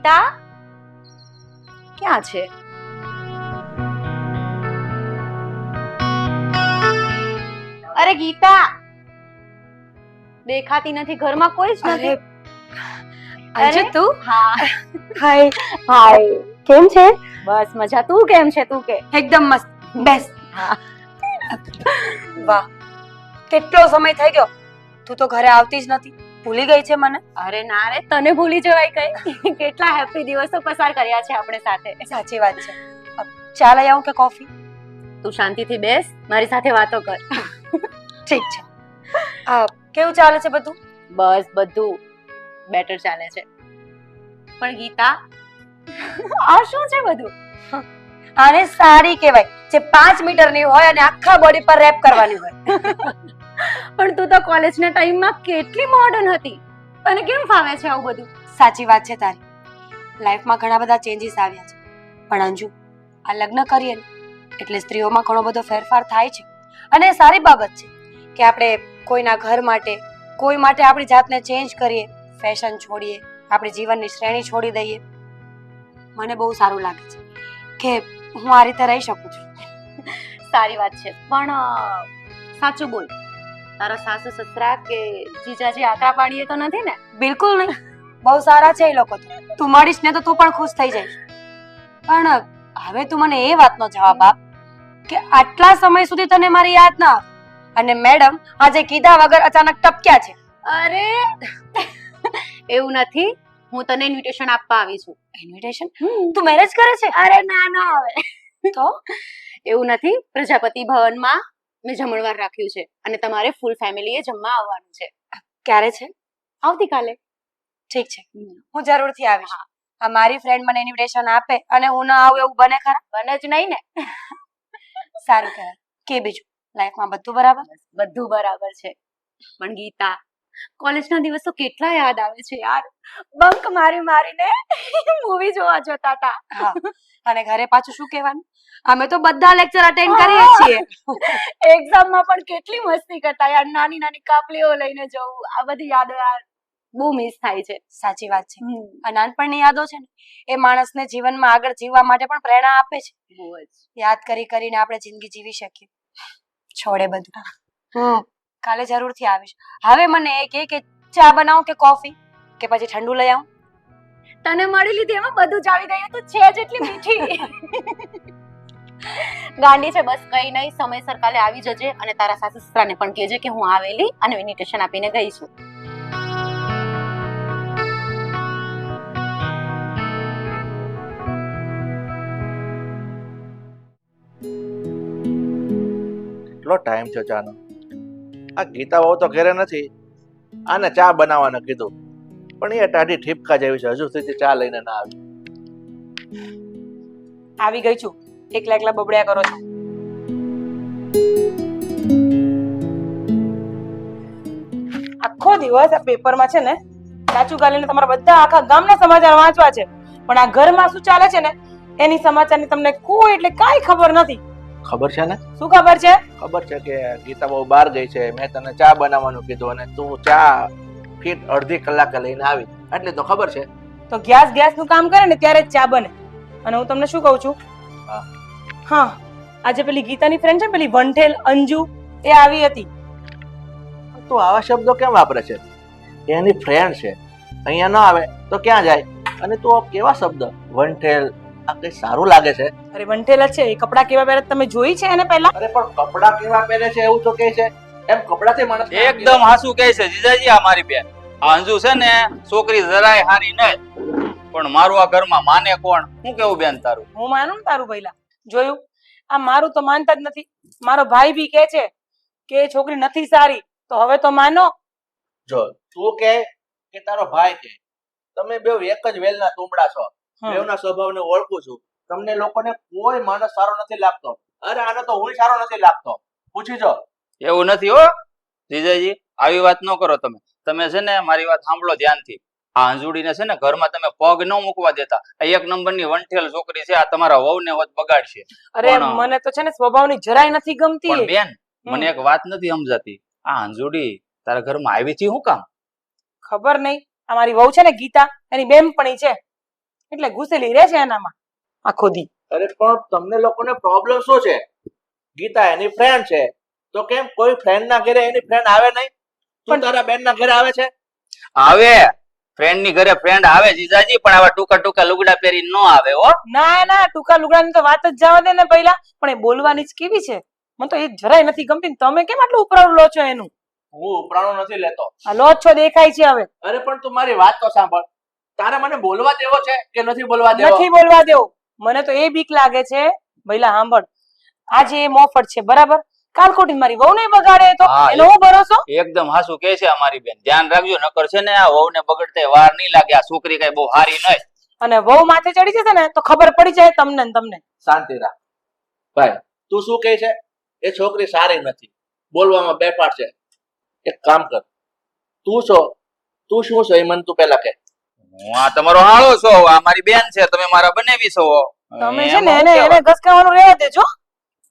ગીતા ક્યાં છે? અરે ગીતા દેખાતી નથી, ઘરમાં કોઈ જ નથી. અંજુ તું? હા. હાય હાય, કેમ છે? બસ મજા. તું કેમ છે? તું કે. એકદમ મસ્ત. બેસ. હા. વાહ, કેટલો સમય થઈ ગયો, તું તો ઘરે આવતી જ નથી, ભૂલી ગઈ છે મને? અરે ના રે, તને ભૂલી જવાય કઈ? કેટલા હેપી દિવસો પસાર કર્યા છે આપણે સાથે. સાચી વાત છે. ચા લઈ આવું કે કોફી? તું શાંતિથી બેસ, મારી સાથે વાતો કર. ઠીક છે. કેવું ચાલે છે બધું? બસ બધું બેટર ચાલે છે. પણ ગીતા આ શું છે બધું? આને સાડી કહેવાય, જે 5 મીટરની હોય અને આખા બોડી પર રેપ કરવાની હોય. પણ તું તો કોલેજના ટાઈમમાં કેટલી મોડર્ન હતી. તને કેમ ફાવે છે આવું બધું? સાચી વાત છે તારી. લાઈફમાં ઘણા બધા ચેન્જીસ આવ્યા છે, પણ અંજુ, આ લગ્ન કરીએ ને એટલે સ્ત્રીઓમાં ઘણો બધો ફેરફાર થાય છે, અને એ સારી બાબત છે કે આપણે કોઈના ઘર માટે, કોઈ માટે આપણી જાતને ચેન્જ કરીએ, ફેશન છોડીએ, આપણી જીવનની શ્રેણી છોડી દઈએ. મને બહુ સારું લાગે છે કે હું આ રીતે રહી શકું છું. સારી વાત છે, પણ સાચું બોલ, તારા સાસુ સસરા કે જીજાજી આકરા પાડીએ તો નથી ને? બિલકુલ નહીં, બહુ સારા છે એ લોકો તો. તું મળીશ ને તો તું પણ ખુશ થઈ જઈશ. પણ હવે તું મને એ વાતનો જવાબ આપ કે આટલા સમય સુધી તને મારી યાદ ના આવી, અને મેડમ આજે કીધા વગર અચાનક ટપક્યા છે. અરે એવું નથી, હું તને ઇન્વિટેશન આપવા આવી છું. ઇન્વિટેશન? તું મેરેજ કરે છે? અરે ના ના, હવે તો એવું નથી. પ્રજાપતિ ભવનમાં મેં જમણવાર રાખ્યું છે અને તમારે ફૂલ ફેમિલીએ જમવા આવવાનું છે. ક્યારે છે? આવતીકાલે. ઠીક છે, હું જરૂરથી આવીશ. આ મારી ફ્રેન્ડ મને ઇન્વિટેશન આપે અને હું ના આવું એવું બને ખરા? બને જ નહીં ને. સારું કહેવાય. કે બીજું લાઈફમાં બધું બરાબર? બધું બરાબર છે. પણ ગીતા, કોલેજના દિવસો કેટલા યાદ આવે છે યાર. બંક મારી મારીને મૂવી જોવા જતા હતા. હા, અને ઘરે પાછું શું કહેવાનું? અમે તો બધા લેક્ચર અટેન્ડ કરીએ છીએ. એક્ઝામમાં પણ કેટલી મસ્તી કરતા યાર, નાની નાની કાપલીઓ લઈને જવું. આ બધી યાદો યાર બહુ મિસ થાય છે. સાચી વાત છે. આ નાનપણની યાદો છે ને, એ માણસને જીવનમાં આગળ જીવવા માટે પણ પ્રેરણા આપે છે. બહુ જ. યાદ કરી કરીને આપણે જિંદગી જીવી શકીએ. છોડે બધું. કાલે જરૂરથી આવીશ. હવે મને એ કે ચા બનાવું કે કોફી, કે પછી ઠંડુ લઈ આવું? તને મળી લીધી એમાં બધું જ આવી ગયું. તું છે જ એટલી મીઠી. ગાંડી છે. બસ કઈ નહીં, સમયસર કાલે આવી જજે અને તારા સાસુ સસરાને પણ કહેજે કે હું આવેલી અને ઇન્વિટેશન આપીને ગઈ છું. કેટલો ટાઈમ થયો ચાનો? આ ગીતા બહુ તો ઘરે નથી, આને ચા બનાવવાનું કીધું, પણ એ ટાઢી ઠીપકા જેવી છે, હજુ સુધી ચા લઈને ના આવી. આવી ગઈ છું. એકલા એકલા બબડ્યા કરો છો. આખો દિવસ આ પેપરમાં છે ને સાચું ગાલીને તમારા બધા આખા ગામના સમાચાર વાંચવા છે, પણ આ ઘરમાં શું ચાલે છે ને એની સમાચારની તમને કોઈ એટલે કાંઈ ખબર નથી. ખબર છે ને? શું ખબર છે? ખબર છે કે ગીતા બહુ બહાર ગઈ છે, મેં તને ચા બનાવવાનું કીધું અને તું ચા ફીટ અડધી કલાકે લઈને આવી, એટલે તો ખબર છે. તો ગેસ નું કામ કરે ને ત્યારે જ ચા બને. અને હું તમને શું કહું છું? હા, આજે પેલી ગીતાની ફ્રેન્ડ છે, પેલી વંઠેલ અંજુ, એ આવી હતી. તું આવા શબ્દો કેમ વાપરે છે? એની ફ્રેન્ડ છે, અહીંયા ન આવે તો ક્યાં જાય? અને તું કેવા શબ્દ વંઠેલ, આ કઈ સારું લાગે છે? અરે વંઠેલ જ છે. એ કપડા કેવા પહેરે તમે જોઈ છે એને પહેલા? અરે પણ કપડા કેવા પહેરે છે એવું તો કહે છે, એમ કપડાથી માણસ એકદમ હાસુ કહે છે જીજાજી. આ મારી બેન આ અંજુ છે ને, છોકરી જરાય હારી નહીં, પણ મારું આ ઘરમાં માને કોણ? હું કેવું બેન તારું? હું માનું ને તારું પહેલા. જોયું? આ મારું તો માનતા જ નથી. મારો ભાઈ બી કહે છે કે એ છોકરી નથી સારી, તો હવે તો માનો. જો તું કે તારો ભાઈ કે, તમે બે એક જ વેલના તુંબડા છો. બેવના સ્વભાવને ઓળખું છું. તમને લોકોને કોઈ માણસ સારો નથી લાગતો. અરે આનો તો હું સારો નથી લાગતો, પૂછી જો. એવું નથી હો જીજાજી, આવી વાત ન કરો તમે. તમે છે ને મારી વાત સાંભળો ધ્યાનથી. આ અંજુડીને છે ને ઘરમાં તમે પગ ન મૂકવા દેતા. આ એક નંબરની વંઠેલ છોકરી છે, આ તમારા વહુને હોત બગાડશે. અરે મને તો છે ને સ્વભાવની જરાય નથી ગમતી. પણ બેન, મને એક વાત નથી સમજાતી. આ અંજુડી તારા ઘરમાં આવી છે શું કામ? ખબર નહીં. આ મારી વહુ છે ને ગીતા, એની બેનપણી છે. એટલે ઘૂસેલી રહે છે એનામાં આખો દી. અરે પણ તમને લોકોને પ્રોબ્લેમ શું છે? ગીતા એની ફ્રેન્ડ છે તો કેમ કોઈ ફ્રેન્ડ ના ઘરે એની ફ્રેન્ડ આવે નહીં? તું તારા બેન ના ઘરે આવે છે? આવે ફ્રેન્ડ ની ઘરે ફ્રેન્ડ આવે જીજાજી, પણ આવા ટૂંકા ટૂંકા લુગડા પહેરી ન આવે હો. ના ના ટૂંકા લુગડાની તો વાત જ જવા દે ને પહેલા, પણ એ બોલવાની જ કેવી છે, મને તો એ જરાય નથી ગમતી ને તમે કેમ આટલું ઉપરાળું લો છો એનું? હું ઉપરાણું નથી લેતો. આ લો જ છો દેખાય છે હવે. અરે પણ તું મારી વાત તો સાંભળ. તારે મને બોલવા દેવો છે કે નથી બોલવા દેવો? નથી બોલવા દેવું. મને તો એ બીક લાગે છે. ભઈલા સાંભળ, આજે એ મોફત છે બરાબર, કાલ ખોટી મારી વહુ નહીં બગાડે તો હા, એનો હું ભરોસો? એકદમ હાસુ કે છે અમારી બેન, ધ્યાન રાખજો નકર છે ને આ વહુને બગડતે વાર નહીં લાગે. આ છોકરી કઈ બહુ હારી નહીં. અને વહુ માથે ચડી જશે ને તો ખબર પડી જાય તમને ને તમને. શાંતિ રાખ ભાઈ. તું શું કહે છે? એ છોકરી સારી નથી, બોલવામાં બેપાડ છે. એક કામ કર, તું શું છો એ મને તું પેલા કહે. હું આ તમારો હાળો છો, આ મારી બેન છે, તમે મારા બનેવી છો. તમે છે એમાં ને હું એને કહેવાય? ઘસકાવાનું રહેવા દેજો.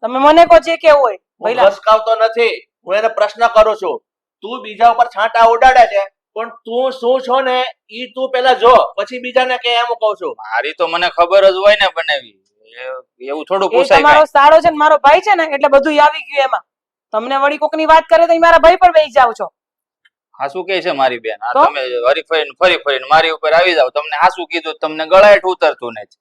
તમે મને કહો જે કેવું હોય. હું ભઈલા ઘસકાવતો નથી, હું એને પ્રશ્ન કરું છું. તું બીજા ઉપર છાંટા ઉડાડે છે, પણ તું શું છો ને ઈ તું પેલા જો, પછી બીજાને કે એમ કહું છું. મારી તો મને ખબર જ હોય ને બનેવી. એવું થોડું એ પૂછાય તમારો કાંઈ? સાળો છે ને મારો ભાઈ છે ને એટલે બધું આવી ગયું એમાં. તમને વળી કોકની વાત કરે તો ઈ મારા ભાઈ પર બેસી જાવ છો. હાસુ કે છે મારી બેન, આ તો? તમે ફરી ફરીને મારી ઉપર આવી જાવ. તમને હાસુ કીધું તમને ગળાહેઠ ઉતરતું નથી.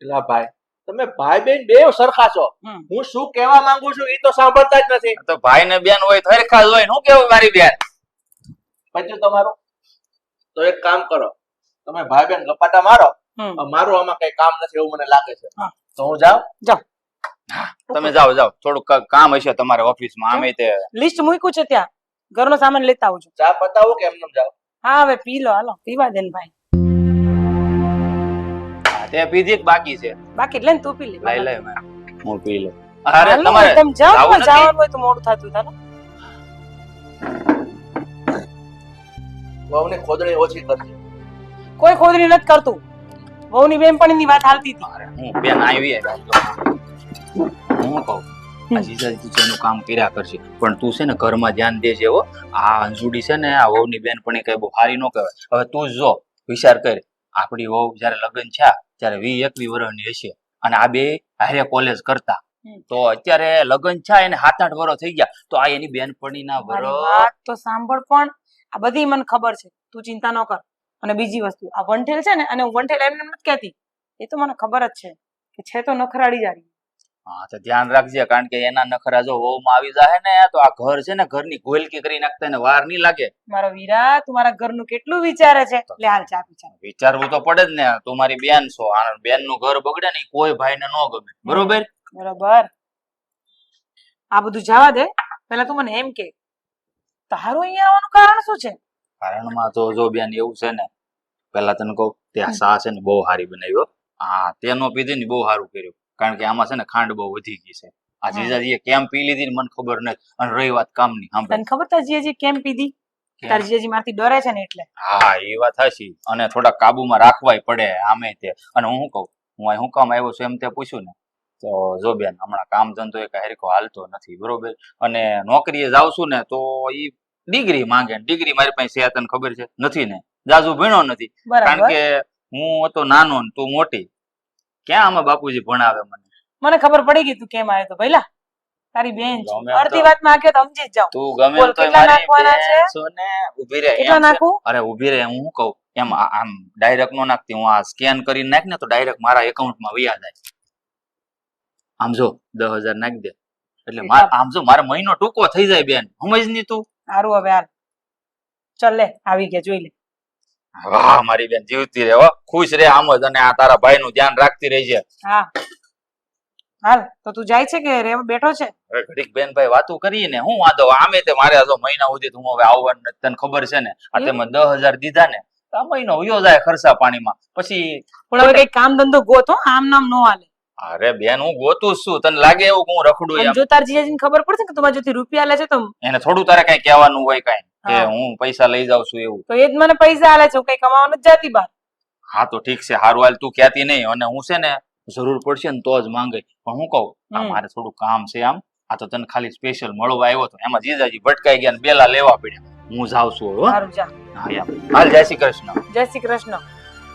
એલા ભાઈ, તમે ભાઈ બેન બે સરખા છો. હમ. હું શું કહેવા માંગુ છું ઈ તો સાંભળતા જ નથી. તો ભાઈ ને બેન હોય તો હરખા જ હોય ને. હું કેવું મારી બેન? પછી તમારું તો એક કામ કરો, તમે ભાઈ બેન ગપાટા મારો. હમ. મારું આમાં કઈ કામ નથી એવું મને લાગે છે. હા. તો હું જાઉં? તમે જાઓ થોડુંક કામ હશે તમારે ઓફિસમાં. આમે તે લિસ્ટ મૂક્યું છે ત્યાં, ઘરનો સામાન લેતા આવજો. ચા પતાવો કે એમને જાઓ? હા હવે પી લો, હાલો પીવા દે ને ભાઈ. તે પીધી કે બાકી છે? બાકી એટલે ને તું પી લે. લઈ લે હું પી લઉં. અરે હાલો, તમારે તમે જાઓ, જાવું નથી? જવાનું હોય તો મોડું થતું ચાલો. વહુની ખોદણી ઓછી કરજે. કોઈ ખોદણી નથી કરતું. વહુની બેનપણીની વાત હાલતી હતી. અરે હું બેન આવી હું કહું આ જીજાજી તું છે એનું કામ કર્યા કરશે, પણ તું છે ને ઘરમાં ધ્યાન દેજે હો. આ અંજુડી છે ને આ વહુની બેનપણી કઈ બહુ હારી ન કહેવાય. હવે તું જ જો વિચાર કર, આપણી વહુ જયારે લગ્ન થયા ત્યારે 20-21 વર્ષની હશે અને આ બે હારે કોલેજ કરતા. તો અત્યારે લગ્ન થયા એને 7-8 વર્ષ થઈ ગયા, તો આ એની બેનપણીના મારી વર્ષ. વાત તો સાંભળ, પણ આ બધી મને ખબર છે, તું ચિંતા ન કર. અને બીજી વસ્તુ, આ વંઠેલ છે ને, અને હું વંઠેલ એમને એમ નથી કહેતી, એ તો મને ખબર જ છે કે છે તો નખરાડી જારી. હા તો ધ્યાન રાખજે, કારણ કે એના નખરા જો વહુમાં આવી જાય ને તો આ ઘર છે ને ઘરની ગોલકી કરી નાખતા એને વાર નહીં લાગે. મારો વીરા, તું મારા ઘરનું કેટલું વિચારે છે. લે હાલ ચા પી ચા. વિચારવું તો પડે જ ને, તું મારી બેન છો. બેન નું ઘર બગડે ને ઈ કોઈ ભાઈને ન ગમે, બરોબર? બરોબર. આ બધું જવા દે, પેલા તું મને એમ કે તારું અહીંયા આવવાનું કારણ શું છે? કારણમાં તો જો બેન એવું છે ને, પેલા તને કહું ત્યાં સા છે ને બહુ સારી બનાવ્યો. હા તેનો પીધી ને બહુ સારું કર્યું, કારણ કે આમાં છે ને ખાંડ બહુ વધી ગઈ છે. આ જીજાજીએ કેમ પી લીધી ને મને ખબર નથી. અને રહી વાત કામની, સાંભળ. તને ખબર તાર જીજાજી કેમ પીધી? તાર જીજાજી મારથી ડરે છે ને એટલે. હા એ વાત હશે, અને થોડા કાબુમાં રાખવાય પડે આમે તે. અને હું શું કહું, હું અહીં હું કામ આવ્યો છું એમ તે પૂછ્યું ને, તો જો બેન હમણાં કામ ધંધો એક હરખો હાલતો નથી, બરોબર? અને નોકરીએ જાઉં છું ને તો ઈ ડિગ્રી માંગે. ડિગ્રી મારી પાસે છે, તને ખબર છે નથી ને? જાજુ ભણ્યો નથી, કારણ બરાબર. કે હું હતો નાનો ને તું મોટી. ક્યાં આમાં બાપુજી ભણાવે મને? મને ખબર પડી ગઈ તું કેમ આવ્યો તો. ભઈલા તારી બેન છે, ગમે એમ તો. અડધી વાતમાં આખ્યો તો સમજી જ જાઉં. તું ગમે બોલ, એમ તોય કેટલા મારી નાખવાના બેન છે? છો ને. ઊભી રહે કેટલા એમ છે. નાખું? અરે ઊભી રહે, હું શું કહું એમ આમ ડાયરેક્ટ નો નાખતી, હું આ સ્કેન કરીને નાખ ને તો ડાયરેક્ટ મારા એકાઉન્ટમાં વયા જાય. આમ જો 10,000 નાખી દે એટલે આમ જો મારો મહિનો ટૂંકો થઈ જાય બેન, સમજ ની તું? સારું હવે હાલ ચાલ લે, આવી ગયા જોઈ લે. વાહ મારી બેન જીવતી રહે હો, ખુશ રહે આમ જ, અને આ તારા ભાઈ નું ધ્યાન રાખતી રહેજે. હા હાલ તો તું જાય છે કે રે બેઠો છે? હવે ઘડીક બેન ભાઈ વાતું કરીએ ને, હું વાંધો આમે તે મારે જો મહિના સુધી હું હવે આવવાનું નથી, તને ખબર છે ને. આ તેમાં 10,000 દીધા ને તો આ મહિનો વયો જાય ખર્ચા પાણીમાં. પછી પણ હવે કઈ કામ ધંધો ગોતો, આમ નામ નો હાલે. અરે બેન હું ગોતું જ છું, તને લાગે એવું કે હું રખડું અને એમ? જો તાર જીજાજીને ખબર પડશે કે તમારા જોથી રૂપિયા લે છે તો એને થોડું તારે કઈ કહેવાનું હોય કઈ કે હા. હું પૈસા લઈ જાઉં છું એવું? તો એ જ મને પૈસા હાલે છે, હું કઈ કમાવા નથી જાતી બહાર. હા તો ઠીક છે, હારું હાલ, તું કહેતી નહીં. અને હું છે ને જરૂર પડશે ને તો જ માંગે. પણ હું કહું આ હમ. મારે થોડું કામ છે આમ, આ તો તને ખાલી સ્પેશિયલ મળવા આવ્યો હતો, એમાં જીજાજી ભટકાઈ ગયા ને બેલા લેવા પડ્યા. હું જાઉં છું હવે, હો. સારું જા. હા યાર. હાલ જય શ્રી કૃષ્ણ. જય શ્રી કૃષ્ણ.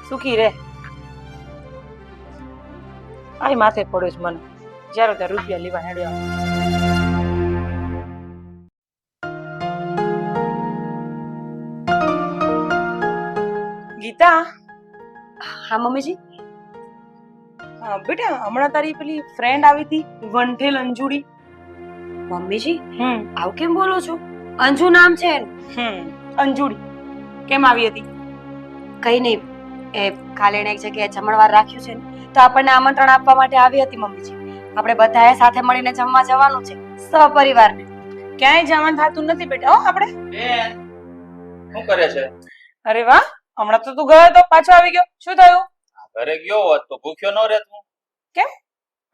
સુખી રે. આ માથે પડ્યો છે મને જ્યારે ત્યાં રૂપિયા લેવા હેડ્યા. ગીતા, હા મમ્મીજી. બેટા હમણાં તારી પેલી ફ્રેન્ડ આવી હતી વંઠેલ અંજુડી. મમ્મીજી હમ આવું કેમ બોલો છો? અંજુ નામ છે એનું. અંજુડી કેમ આવી હતી? કઈ નહીં, એ કાલે એને એક જગ્યાએ જમણવાર રાખ્યું છે ને, તો આપણને આમંત્રણ આપવા માટે આવી હતી મમ્મીજી. આપણે બધાએ સાથે મળીને જમવા જવાનું છે સહપરિવારને. ક્યાંય જવાનું થતું નથી બેટા. હો આપણે બેન શું કરે છે? અરે વાહ, હમણાં તો તું ગયો તો પાછો આવી ગયો. શું થયું? ઘરે ગયો હોત તો ભૂખ્યો ન રહેત હું.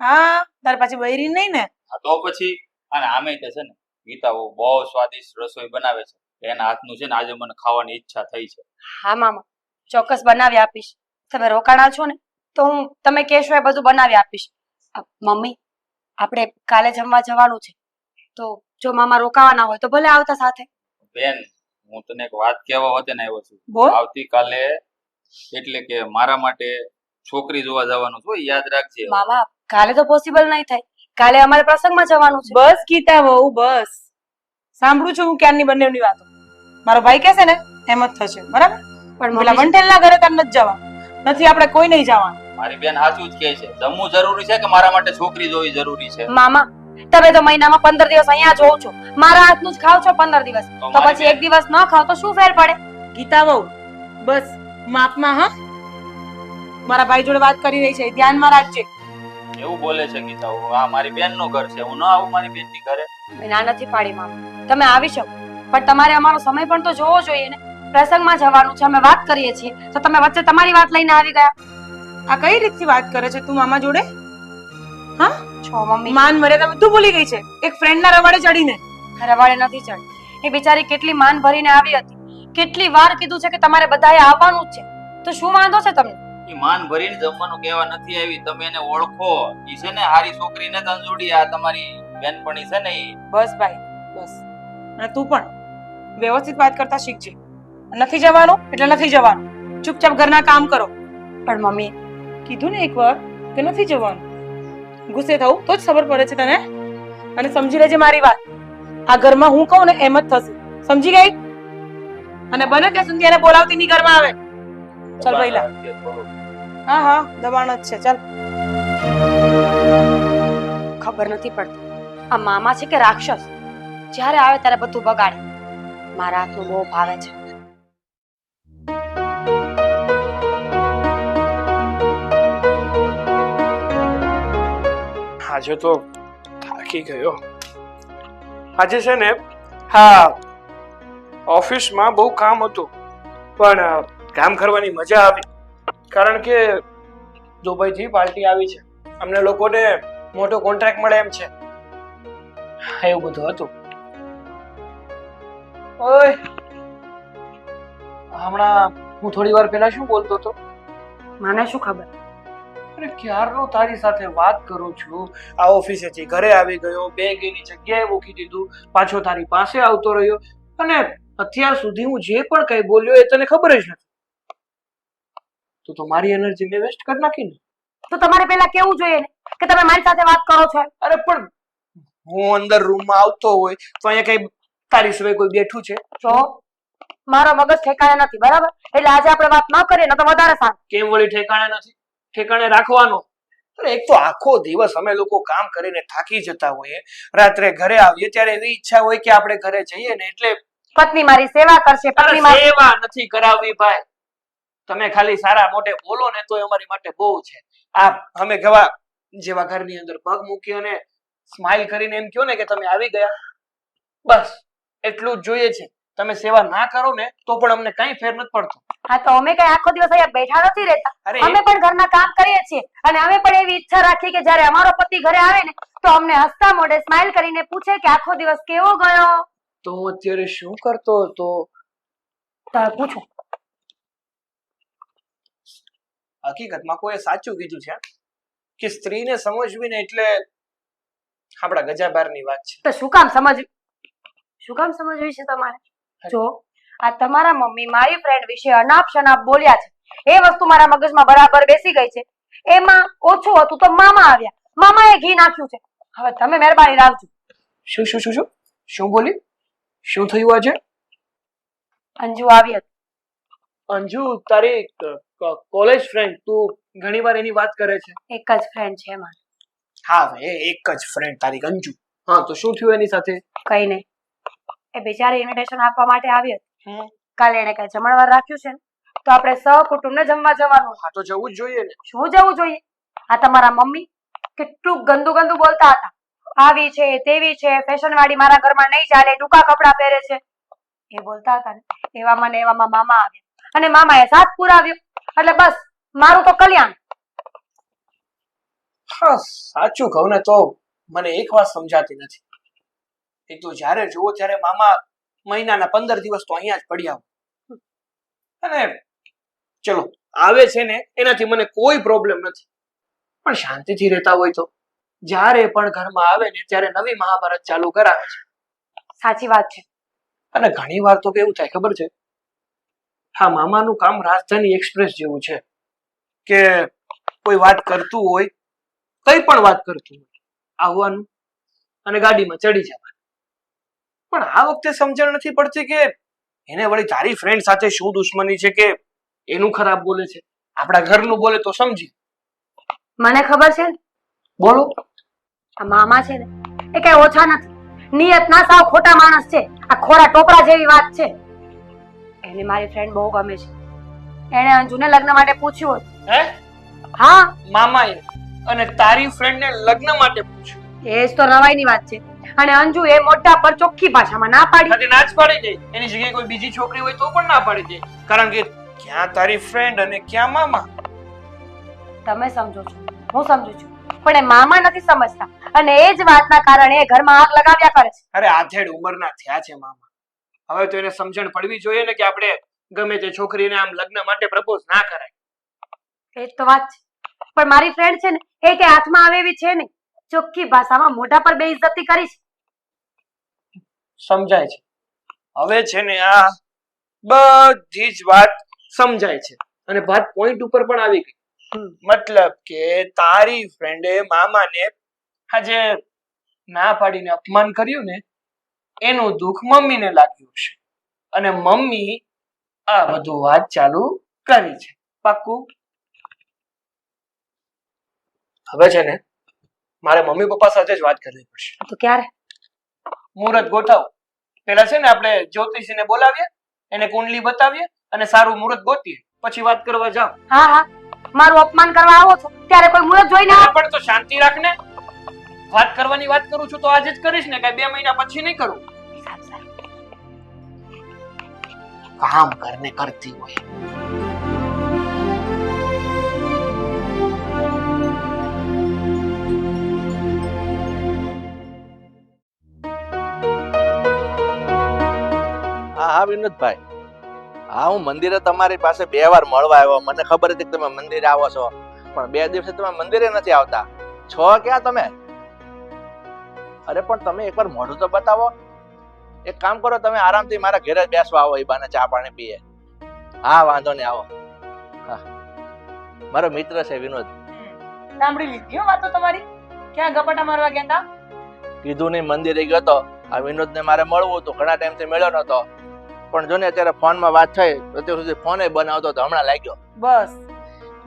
હા, તારે પાછી બૈરી નહીં ને? હા તો પછી. અને આમે તે છે ને ગીતા બહુ સ્વાદિષ્ટ રસોઈ બનાવે છે. એના હાથનું છે ને આજે મને ખાવાની ઈચ્છા થઈ છે. હા મામા, ચોક્કસ બનાવી આપીશ. તમે રોકાણા છો ને તો હું તમે કહેશો એ બધું બનાવી આપીશ. મમ્મી, આપણે કાલે જમવા જવાનું છે, તો જો મામા રોકાવાના હોય તો ભલે આવતા સાથે. બેન હું તને એક વાત કહેવા હોતે ને આવ્યો છું. બોલ. આવતીકાલે એટલે કે મારા માટે છોકરી જોવા જવાનું છે, યાદ રાખજે. મામા, કાલે તો પોસિબલ નહીં થાય. કાલે અમારે પ્રસંગમાં જવાનું છે. બસ ગીતા વહુ બસ. સાંભળું છું હું ક્યારની બંનેની વાતો. મારો ભાઈ કહેશે ને એમ જ થશે, બરાબર? પણ પેલા મમ્મી, વંઠેલના ઘરે તાર નથી જવા. નથી, આપણે કોઈ નહીં જવાનું. મારી બેન સાચું જ કહે છે. જમવું જરૂરી છે કે મારા માટે છોકરી જોવી જરૂરી છે? મામા, તમે તો મહિનામાં 15 દિવસ અહીંયા જોવો છો. મારા હાથનું જ ખાવ છો 15 દિવસ. તો મારી પછી એક દિવસ ન ખાવ તો શું ફેર પડે? ગીતા વહુ બસ માપમાં. હા, મારા ભાઈ જોડે વાત કરી રહી છે, ધ્યાનમાં રાખજે. એવું બોલે છે ગીતા. આ મારી બેન નું ઘર છે, હું ન આવું મારી બેન ની ઘરે? મેં ના નથી પાડી મામા, તમે આવી શકો, પણ તમારે અમારો સમય પણ તો જોવો જોઈએ ને. પ્રસંગમાં જવાનું છે, અમે વાત કરીએ છીએ, તો તમે વચ્ચે તમારી વાત લઈને આવી ગયા. આ કઈ રીતથી વાત કરે છે તું મામા જોડે? હા, છો મમ્મી, માન મર્યાદા બધું ભૂલી ગઈ છે એક ફ્રેન્ડ ના રવાડે ચડીને. રવાડે નથી ચડી. એ બિચારી કેટલી માન ભરીને આવી હતી. કેટલી વાર કીધું છે કે તમારે બધાએ આવવાનું જ છે, તો શું વાંધો છે તમને? ઈ માન ભરીને જમવાનું કહેવા નથી આવી. તમે એને ઓળખો. ઈ છે ને હારી છોકરી ને તંજુડી. આ તમારી બેનપણી છે ને ઈ. બસ ભાઈ બસ. અને તું પણ વ્યવસ્થિત વાત કરતા શીખજે. નથી જવાનું એટલે નથી જવાનું. ચૂપચાપ ઘરના કામ કરો. પણ મમ્મી, કીધું ને એકવાર કે નથી જવાનું. ગુસ્સે થવું તો જ ખબર પડે છે તને. અને સમજી લેજે મારી વાત. આ ઘરમાં હું કહું ને એમ જ થશે. સમજી ગઈ? અને બને ત્યાં સુધી એને બોલાવતી ની ઘરમાં આવે. ચાલ પહેલા. હા હા, દબાણ જ છે. ચાલ. ખબર નથી પડતી આ મામા છે કે રાક્ષસ. જ્યારે આવે ત્યારે બધું બગાડે. મારા હાથનું બહુ ભાવે છે. આજે તો થાકી ગયો. આજે છે ને હા ઓફિસમાં બહુ કામ હતું, પણ કામ કરવાની મજા આવી. કારણ કે દુબઈથી પાર્ટી આવી છે, અમને લોકોને મોટો કોન્ટ્રાક્ટ મળે એમ છે. એવું બધું હતું. ઓય, હમણાં હું થોડી વાર પહેલા શું બોલતો હતો? મને શું ખબર? અરે ક્યારનો તારી સાથે વાત કરું છું. આ ઓફિસેથી ઘરે આવી ગયો, બેગ એની જગ્યાએ મૂકી દીધું, પાછો તારી પાસે આવતો રહ્યો, અને અત્યાર સુધી હું જે પણ કઈ બોલ્યો એ તને ખબર જ નથી. તું તો મારી એનર્જી મેં વેસ્ટ કરી નાખી ને. તો તમારે પહેલા કેવું જોઈએ ને કે તમે મારી સાથે વાત કરો છો. અરે પણ હું અંદર રૂમમાં આવતો હોય તો અહીંયા કઈ તારી સિવાય કોઈ બેઠું છે? જો મારો મગજ ઠેકાણે નથી, બરાબર? એટલે આજે આપણે વાત ન કરીએ ને તો વધારે સારું. કેમ વળી ઠેકાણે નથી? ઠેકાણે રાખવાનો. અરે એક તો આખો દિવસ અમે લોકો કામ કરીને થાકી જતા હોઈએ, રાત્રે ઘરે આવીએ ત્યારે એવી ઈચ્છા હોય કે આપણે ઘરે જઈએ ને એટલે પત્ની મારી સેવા કરશે, પત્ની મારી સેવા નથી કરાવવી ભાઈ. તમે ખાલી સારા મોઢે બોલો ને તો અમારી માટે બહુ છે. આ અમે કેવા જેવા ઘરની અંદર પગ મૂકી અને સ્માઈલ કરીને એમ કહો ને કે તમે આવી ગયા, બસ એટલું જ જોઈએ છે. તમે સેવા ના કરો ને તો પણ અમને કઈ ફેર નથી પડતો. હા, તો અમે કઈ આખો દિવસ અહીંયા બેઠા નથી રહેતા. અરે અમે પણ ઘરના કામ કરીએ છીએ, અને અમે પણ એવી ઈચ્છા રાખીએ કે જ્યારે અમારો પતિ ઘરે આવે ને તો અમને હસતા મોઢે સ્માઈલ કરીને પૂછે કે આખો દિવસ કેવો ગયો. તો હું અત્યારે શું કરતો હતો? તમે પૂછો. હકીકતમાં કોઈ સાચું કીધું છે કે સ્ત્રીને સમજવી ને એટલે આપણા ગજાબારની વાત છે. તો શું કામ સમજવી છે તમારે? જો આ તમારા મમ્મી મારી ફ્રેન્ડ વિશે અનાપ શનાપ બોલ્યા છે, એ વસ્તુ મારા મગજમાં બરાબર બેસી ગઈ છે. એમાં ઓછું હતું તો મામા આવ્યા, મામાએ ઘી નાખ્યું છે. હવે તમે મહેરબાની રાખજો. શું શું શું શું શું બોલી? શું થયું આજે? અંજુ આવી હતી. અંજુ તારી કોલેજ ફ્રેન્ડ, તું ઘણીવાર એની વાત કરે છે. એક જ ફ્રેન્ડ છે મારી. હા એ એક જ ફ્રેન્ડ તારી અંજુ. હા તો શું થયું એની સાથે? કઈ નહીં, એ બિચારી ઇન્વિટેશન આપવા માટે આવી હતી. હમ. કાલે એને કઈ જમણવાર રાખ્યું છે ને, તો આપણે સહકુટુંબને જમવા જવાનું. હા તો જવું જ જોઈએ ને. શું જવું જોઈએ? આ તમારા મમ્મી કેટલું ગંદુ ગંદુ બોલતા હતા. આવી છે, તેવી છે, ફેશન વાળી મારા ઘરમાં નહીં ચાલે, ટૂંકા કપડાં પહેરે છે, એ બોલતા હતા ને. એવામાં મામા આવ્યા અને મામાએ સાથ પુરાવ્યો, એટલે બસ મારું તો કલ્યાણ. હા સાચું કહું ને તો મને એક વાત સમજાતી નથી. એક તો જ્યારે જુઓ ત્યારે મામા મહિનાના 15 દિવસ તો અહીંયા જ પડ્યા હોય. અને ચલો આવે છે ને એનાથી મને કોઈ પ્રોબ્લેમ નથી, પણ શાંતિથી રહેતા હોય તો જ્યારે પણ ઘરમાં આવે ને ત્યારે નવી મહાભારત ચાલુ કરાવે છે. સાચી વાત છે. અને ઘણી વાર તો કેવું થાય ખબર છે, હા મામાનું કામ રાજધાની એક્સપ્રેસ જેવું છે કે કોઈ વાત કરતું હોય, કઈ પણ વાત કરતું હોય, આવવાનું અને ગાડીમાં ચડી જવાનું. પણ આ વખતે સમજણ નથી પડતી કે એને વળી તારી ફ્રેન્ડ સાથે શું દુશ્મની છે કે એનું ખરાબ બોલે છે, આપણા ઘરનું બોલે તો સમજી. મને ખબર છે ને, બોલો. આ મામા છે ને એ કઈ ઓછા નથી. નિયત ના સાવ ખોટા માણસ છે. આ ખોરા ટોપરા જેવી વાત છે. એને મારી ફ્રેન્ડ બહુ ગમે છે. એણે અંજુને લગ્ન માટે પૂછ્યું હતું. હે? હા, મામાએ અને તારી ફ્રેન્ડને લગ્ન માટે પૂછ્યું? એ જ તો નવાઈની વાત છે. અને અંજુ એ મોટા પર ચોખ્ખી ભાષામાં ના પાડી. સાથે ના જ પાડી દે. એની જગ્યાએ કોઈ બીજી છોકરી હોય તો પણ ના પાડી દે, કારણ કે ક્યાં તારી ફ્રેન્ડ અને ક્યાં મામા. તમે સમજો છો, હું સમજુ છું, પણ એ મામા નથી સમજતા અને એ જ વાતના કારણે એ ઘરમાં આગ લગાવ્યા કરે છે. અરે આધેડ ઉંમરના થયા છે મામા, હવે તો એને સમજણ પડવી જોઈએ ને કે આપણે ગમે તે છોકરીને આમ લગ્ન માટે પ્રપોઝ ના કરાય. એ જ તો વાત છે. પણ મારી ફ્રેન્ડ છે ને એ કે હાથમાં આવે એવી છે નહીં. ચોખ્ખી ભાષામાં મોઢા પર બેઇજ્જતી કરી છે. સમજાય છે હવે છે ને, આ બધી જ વાત સમજાય છે અને વાત પોઈન્ટ ઉપર પણ આવી ગઈ. મતલબ કે તારી ફ્રેન્ડે મામાને આજે ના પાડીને અપમાન કર્યું ને, એનું દુઃખ મમ્મીને લાગ્યું છે અને મમ્મી આ બધું વાત ચાલુ કરી છે. પાક્કું? હવે છે ને મારે મમ્મી પપ્પા સાથે જ વાત કરવી પડશે. તો ક્યારે? મુહૂર્ત ગોઠવ. પેલા છે ને આપણે જ્યોતિષીને બોલાવીએ, એને કુંડલી બતાવીએ અને સારું મુહૂર્ત ગોતીએ, પછી વાત કરવા જાવ. હા હા, મારું અપમાન કરવા આવો છો ત્યારે કોઈ મુહૂર્ત જોઈને આવો. પણ તો શાંતિ રાખ ને. વાત કરવાની વાત કરું છું તો આજે જ કરીશ ને, કઈ 2 મહિના પછી નહીં કરું. કામ કરને કરતી હોય. હા વિનોદભાઈ, હા હું મંદિરે તમારી પાસે 2 વાર મળવા આવ્યો. મને ખબર હતી કે તમે મંદિરે આવો છો, પણ 2 દિવસે તમે મંદિરે નથી આવતા. છો ક્યાં તમે? અરે પણ તમે એકવાર મોઢું તો બતાવો. એક કામ કરો, તમે આરામથી મારા ઘરે બેસવા આવો, એ બાને ચા પાણી પીએ. હા વાંધો નહીં, આવો. હા મારો મિત્ર છે વિનોદ. સાંભળી લીધી વાતો તમારી. ક્યાં ગપાટા મારવા ગયા હતા? કીધું નહીં, મંદિરે ગયો તો. આ વિનોદ ને મારે મળવું હતું, ઘણા ટાઈમથી મળ્યો નતો. પણ જો ને અત્યારે ફોનમાં વાત થઈ, અત્યાર સુધી ફોન બનાવતો તો હમણાં લાગ્યો. બસ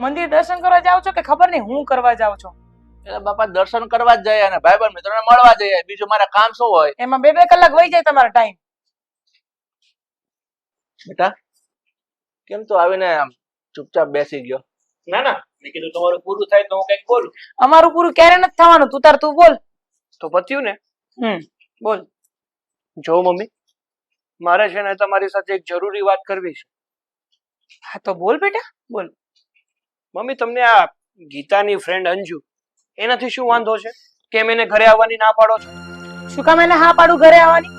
મંદિર દર્શન કરવા જાવ છો કે ખબર નહીં હું કરવા જાવ છો? એટલે બાપા દર્શન કરવા જ જઈએ અને ભાઈબંધ મિત્રોને મળવા જઈએ, બીજું મારે કામ શું હોય? એમાં 2-2 કલાક વહી જાય તમારો ટાઈમ. બેટા કેમ તો આવીને આમ ચૂપચાપ બેસી ગયો? ના ના, મેં કીધું તમારું પૂરું થાય તો હું કંઈક બોલું. અમારું પૂરું ક્યારે નથી થવાનું. તું તાર તું બોલ. તો પત્યું ને? બોલ. જો મમ્મી, મારે છે ને તમારી સાથે એક જરૂરી વાત કરવી છે. હા તો બોલ બેટા, બોલ. મમ્મી, તમને આ ગીતાની ફ્રેન્ડ અંજુ, એનાથી શું વાંધો છે? કેમ એને ઘરે આવવાની ના પાડો છો? શું કામ એને હા પાડું ઘરે આવવાની?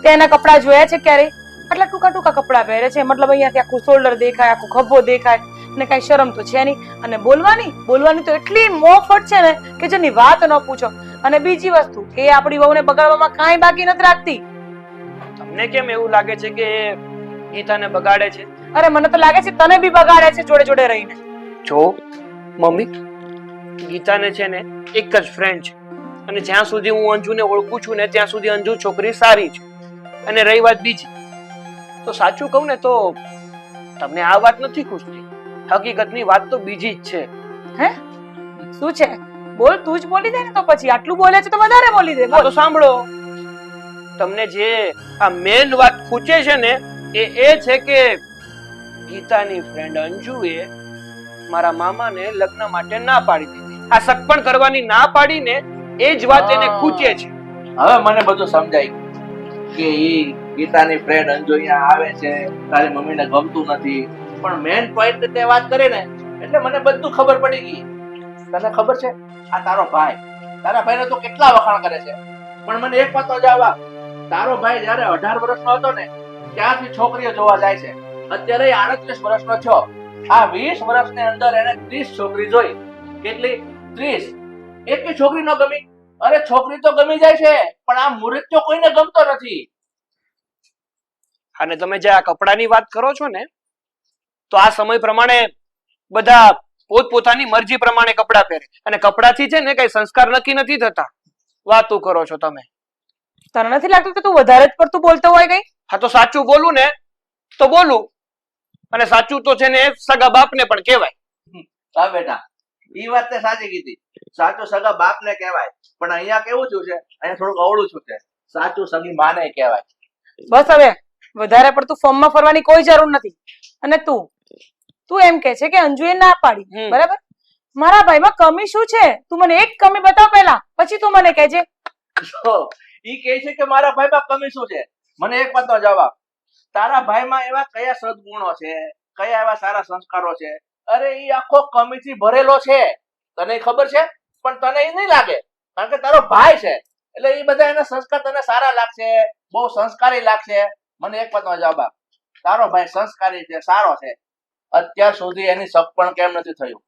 તે એના કપડા જોયા છે ક્યારે? આટલા ટૂંકા ટૂંકા કપડા પહેરે છે, મતલબ અહીંયાથી આખું શોલ્ડર દેખાય, આખું ખભો દેખાય, ને કઈ શરમ તો છે નહીં. અને બોલવાની તો એટલી મોફટ છે ને કે જેની વાત ન પૂછો. અને બીજી વસ્તુ, એ આપણી વહુને બગાડવામાં કાંઈ બાકી નથી રાખતી. તમને કેમ એવું લાગે છે કે એ ગીતાને બગાડે છે? અરે મને તો લાગે છે તને બી બગાડે છે જોડે જોડે રહીને. જો મમ્મી, ગીતાને છે ને એક જ ફ્રેન્ડ છે, અને જ્યાં સુધી હું અંજુને ઓળખું છું ને ત્યાં સુધી અંજુ છોકરી સારી છે. અને રહી વાત બીજી, તો સાચું કહું ને તો તમને આ વાત નથી ખુશતી. હકીકતની વાત તો બીજી જ છે. શું છે? બોલ, તું જ બોલી દે ને. તો પછી આટલું બોલે છે તો વધારે બોલી દે. હા તો સાંભળો, તમને જે આ મેન વાત ખૂચે છે ને એ છે કે ગીતાની ફ્રેન્ડ અંજુએ મારા મામાને લગ્ન માટે ના પાડી દીધી. આ સગપણ કરવાની ના પાડીને એ જ વાત એને ખૂચે છે. હવે મને બધું સમજાય કે ઈ ગીતાની ફ્રેન્ડ અંજુ અહીંયા આવે છે, તારી મમ્મીને ગમતું નથી, પણ મેન પોઈન્ટ તે વાત કરી ને એટલે મને બધું ખબર પડી ગઈ. તને ખબર છે આ તારો ભાઈ, તારા ભાઈને તો કેટલા વખાણ કરે છે, પણ મને એક વાત તો જવાબ આપ. તારો ભાઈ જ્યારે 18 વર્ષનો હતો ને ત્યાંથી છોકરીઓ જોવા જાય છે. અત્યારે 38 વર્ષનો છો. આ 20 વર્ષની અંદર એને 30 છોકરી જોઈ. કેટલી? 30. એકે છોકરી ન ગમી? અરે છોકરી તો ગમી જાય છે, પણ આ મુરત્યો કોઈને ગમતો નથી. અને તમે જે આ કપડાની વાત કરો છો ને, તો આ સમય પ્રમાણે બધા પોતપોતાની મરજી પ્રમાણે કપડા પહેરે, અને કપડાથી છે ને કઈ સંસ્કાર નક્કી નથી થતા. વાતો કરો છો તમે. તને નથી લાગતું કે તું વધારે જ પડતું બોલતો હોય કઈ? હા તો સાચું બોલું ને તો બોલું, અને સાચું તો છે ને સગા બાપને પણ કહેવાય. હા બેટા, ઈ વાત તે સાચી કીધી. સાચું સગા બાપને કહેવાય, પણ અહીંયા કેવું થયું છે, અહીંયા થોડુંક અવળું છું છે. સાચું સગી માને કહેવાય. બસ હવે વધારે પડતું ફોર્મમાં ફરવાની કોઈ જરૂર નથી. અને તું એમ કે છે કે અંજુએ ના પાડી, બરાબર? મારા ભાઈમાં કમી શું છે? તું મને એક કમી બતાવ પહેલા, પછી તું મને કહેજે. ઈ કહે છે કે મારા ભાઈમાં કમી શું છે? મને એક વાતનો જવાબ. તારા ભાઈમાં એવા કયા સદગુણો છે, કયા એવા સારા સંસ્કારો છે? અરે ઈ આખો કમીથી ભરેલો છે. તને ખબર છે, પણ તને ઈ નહીં લાગે, કારણ કે તારો ભાઈ છે એટલે ઈ બધા એના સંસ્કાર તને સારા લાગશે, બહુ સંસ્કારી લાગશે. મને એક વાતનો જવાબ આપ. તારો ભાઈ સંસ્કારી છે, સારો છે, અત્યાર સુધી એની સગપણ કેમ નથી થયું?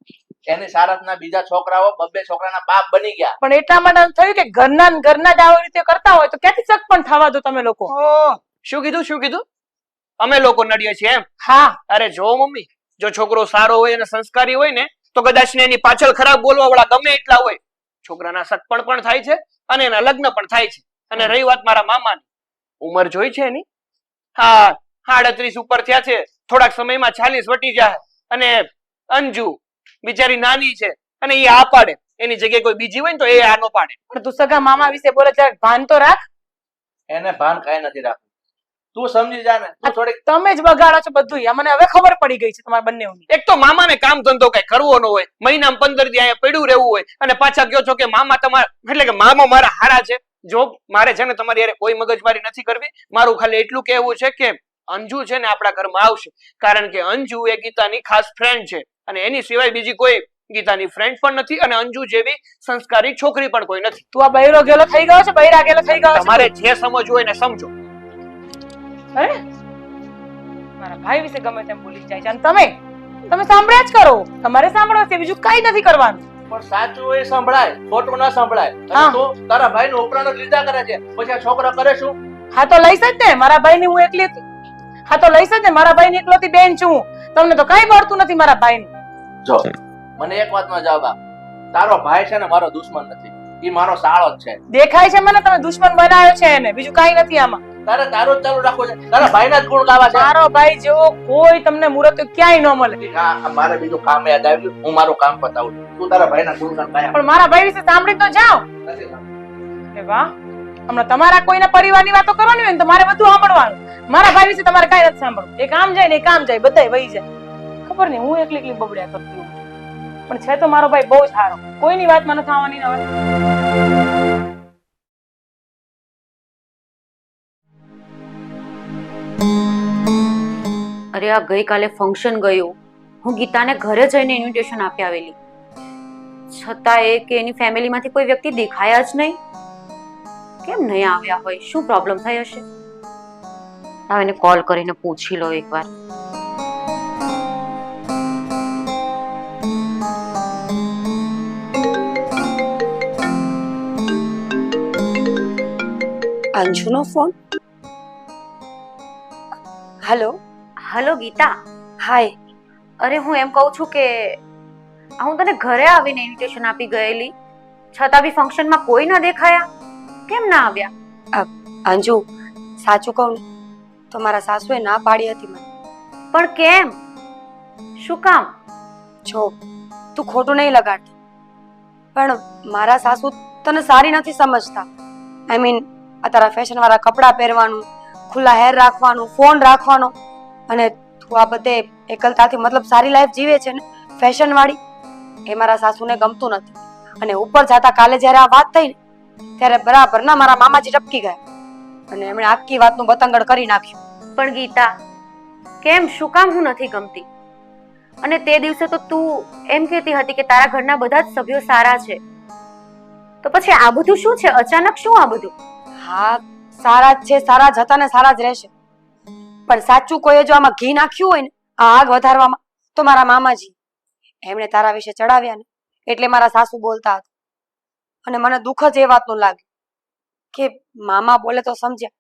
એની સારથના બીજા છોકરાઓ 2 છોકરાના બાપ બની ગયા. પણ એટલા માટે થયું કે ઘરના જ આવી રીતે કરતા હોય તો ક્યાંથી સગ પણ થવા દો તમે લોકો? શું કીધું? અમે લોકો નડીએ છીએ એમ? હા. અરે જો મમ્મી, જો છોકરો સારો હોય અને સંસ્કારી હોય ને તો કદાચ ને એની પાછળ ખરાબ બોલવા વાળા ગમે એટલા હોય, છોકરાના સગપણ પણ થાય છે અને એના લગ્ન પણ થાય છે. અને રહી વાત મારા મામાની, ઉંમર જોઈ છે એની? હા, 38 ઉપર થયા છે, થોડાક સમયમાં 40 વટી જાય. અને અંજુ બિચારી નાની છે, અને એ આ પાડે. એની જગ્યાએ કોઈ બીજી હોય ને તો એ આ નો પાડે. પણ તું સગા મામા વિશે બોલે જરાક ભાન તો રાખ. એને ભાન કાંઈ નથી રાખતું. તું સમજી જા ને. તું થોડીક તમે જ બગાડો છો બધું. મને હવે ખબર પડી ગઈ છે તમારા બંનેની. એક તો મામાને કામ ધંધો કઈ કરવો ન હોય, મહિનામાં 15 દી અહીંયા પડ્યું રહેવું હોય, અને પાછા કહો છો કે મામા તમારા, એટલે કે મામા મારા હારા છે. જો મારે છે ને તમારી યારે કોઈ મગજમારી નથી કરવી. મારું ખાલી એટલું કહેવું છે કે અંજુ છે ને આપણા ઘરમાં આવશે, કારણ કે અંજુ એ ગીતાની ખાસ ફ્રેન્ડ છે, અને એની સિવાય બીજી કોઈ ગીતાની ફ્રેન્ડ પણ નથી, અને અંજુ જેવી સંસ્કારી છોકરી પણ કોઈ નથી. તું આ બૈરો ગેલો થઈ ગયો છે, બૈરા ગેલો થઈ ગયો છે. તમારે જે સમજવું હોય ને સમજો. અરે મારા ભાઈ વિશે ગમે તેમ બોલી જાય છે, અને તમે સાંભળ્યા જ કરો. તમારે સાંભળવું છે, બીજું કઈ નથી કરવાનું. પણ સાચું હોય એ સંભળાય, ખોટું ના સંભળાય. અને તું તારા ભાઈનો ઉપરાનો જ લીધા કરે છે, પછી આ છોકરો કરે શું? હા તો લઈશ જ ને, મારા ભાઈની હું એકલી હતી. હા તો લઈશ જ ને, મારા ભાઈની એકલોતી બેન છું. તમને તો કઈ મળતું નથી મારા ભાઈનું. જો મને એક વાતનો જવાબ આપ. તારો ભાઈ છે ને મારો દુશ્મન નથી, ઈ મારો સાળો જ છે. દેખાય છે મને તમે દુશ્મન બનાવ્યો છે એને, બીજું કઈ નથી આમાં. તારે તારું જ ચાલુ રાખવું છે. તારા ભાઈના જ ગુણ ગાવા છે. મારો ભાઈ જેવો કોઈ તમને મુરત ક્યાંય ન મળે. મારે બીજું કામ યાદ આવ્યું, હું મારું કામ પતાવું છું. તું તારા ભાઈના ગુણ ગાન ગાયા. પણ મારા ભાઈ વિશે સાંભળી તો જાઓ. અરે વાહ, હમણાં તમારા કોઈના પરિવારની વાતો કરવાની હોય ને તો મારે બધું સાંભળવાનું. મારા ભાઈ વિશે તમારે કઈ નથી સાંભળવું. એક આમ જાય ને એક આમ જાય, બધાય વહી જાય. ખબર નહીં હું એકલી બબડ્યા કરતી હોઉં, પણ છે તો મારો ભાઈ બહુ જ સારો. કોઈની વાતમાં નથી આવવાની ના હોય. અરે આ ગઈકાલે ફંક્શન ગયું, હું ગીતાને ઘરે જઈને ઇન્વિટેશન આપી આવેલી, છતાં એ કે એની ફેમિલીમાંથી કોઈ વ્યક્તિ દેખાયા જ નહીં. કેમ નહીં આવ્યા હોય? શું પ્રોબ્લેમ થઈ હશે? હવે એને કોલ કરીને પૂછી લો એકવાર. અંજુનો ફોન. હેલો. હલો ગીતા. હાય. અરે હું એમ કહું છું કે હું તને ઘરે આવીને ઇન્વિટેશન આપી ગયેલી, છતાં બી ફંક્શનમાં કોઈ ન દેખાયા. કેમ ના આવ્યા? અંજુ, સાચું કહું ને તો મારા સાસુએ ના પાડી હતી મને. પણ કેમ? શું કામ? જો તું ખોટું નહીં લગાડતી, પણ મારા સાસુ તને સારી નથી સમજતા. આઈ મીન આ તારા ફેશન વાળા કપડાં પહેરવાનું, ખુલ્લા હેર રાખવાનું, ફોન રાખવાનો, અને તું આ બધે એકલતાથી મતલબ સારી લાઈફ જીવે છે ને ફેશન વાળી, એ મારા સાસુને ગમતું નથી. અને ઉપર જતા કાલે જ્યારે આ વાત થઈ ને ત્યારે બરાબર ના મારા મામાજી ટપકી ગયા અને એમણે આખી વાતનું બતંગડ કરી નાખ્યું. પણ ગીતા, કેમ? શું કામ હું નથી ગમતી? અને તે દિવસે તો તું એમ કહેતી હતી કે તારા ઘરના બધા જ સભ્યો સારા છે, તો પછી આ બધું શું છે? અચાનક શું આ બધું? હા, સારા જ છે, સારા જ હતા ને સારા જ રહેશે. પણ સાચું કોઈએ જો આમાં ઘી નાખ્યું હોય ને આ આગ વધારવામાં, તો મારા મામાજી એમણે તારા વિશે ચડાવ્યા ને એટલે મારા સાસુ બોલતા હતા. અને મને દુઃખ જ એ વાતનું લાગ્યું કે મામા બોલે તો સમજ્યા,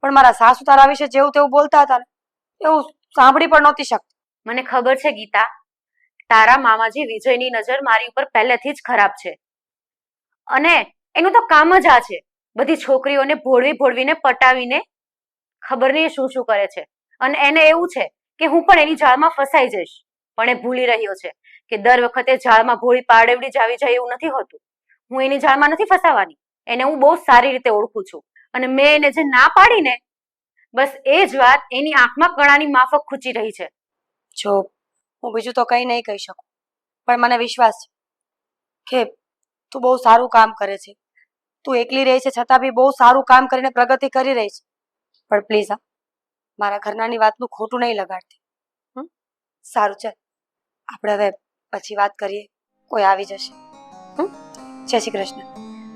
પણ મારા સાસુ તારા વિશે જેવું તેવું બોલતા હતા ને એવું સાંભળી પણ નહોતી શકતી. મને ખબર છે ગીતા, તારા મામાજી વિજયની નજર મારી ઉપર પહેલેથી જ ખરાબ છે, અને એનું તો કામ જ આ છે બધી છોકરીઓને ભોળવીને પટાવીને ખબર નહીં શું શું કરે છે. અને એને એવું છે કે હું પણ એની જાળમાં ફસાઈ જઈશ. પણ એ ભૂલી રહ્યો છે કે દર વખતે જાળમાં ભોળી પાડેવડી જ આવી જાય એવું નથી હોતું. હું એની જાળમાં નથી ફસાવાની. એને હું બહુ સારી રીતે ઓળખું છું, અને મેં એને જે ના પાડીને બસ એ જ વાત એની આંખમાં કણાની માફક ખૂંચી રહી છે. જો હું બીજું તો કંઈ નહીં કહી શકું, પણ મને વિશ્વાસ છે કે તું બહુ સારું કામ કરે છે. તું એકલી રહી છે છતાં બી બહુ સારું કામ કરીને પ્રગતિ કરી રહી છે. પણ પ્લીઝ હા, મારા ઘરનાની વાતનું ખોટું નહીં લગાડતી. સારું, ચાલ આપણે હવે પછી વાત કરીએ, કોઈ આવી જશે. જય શ્રી કૃષ્ણ.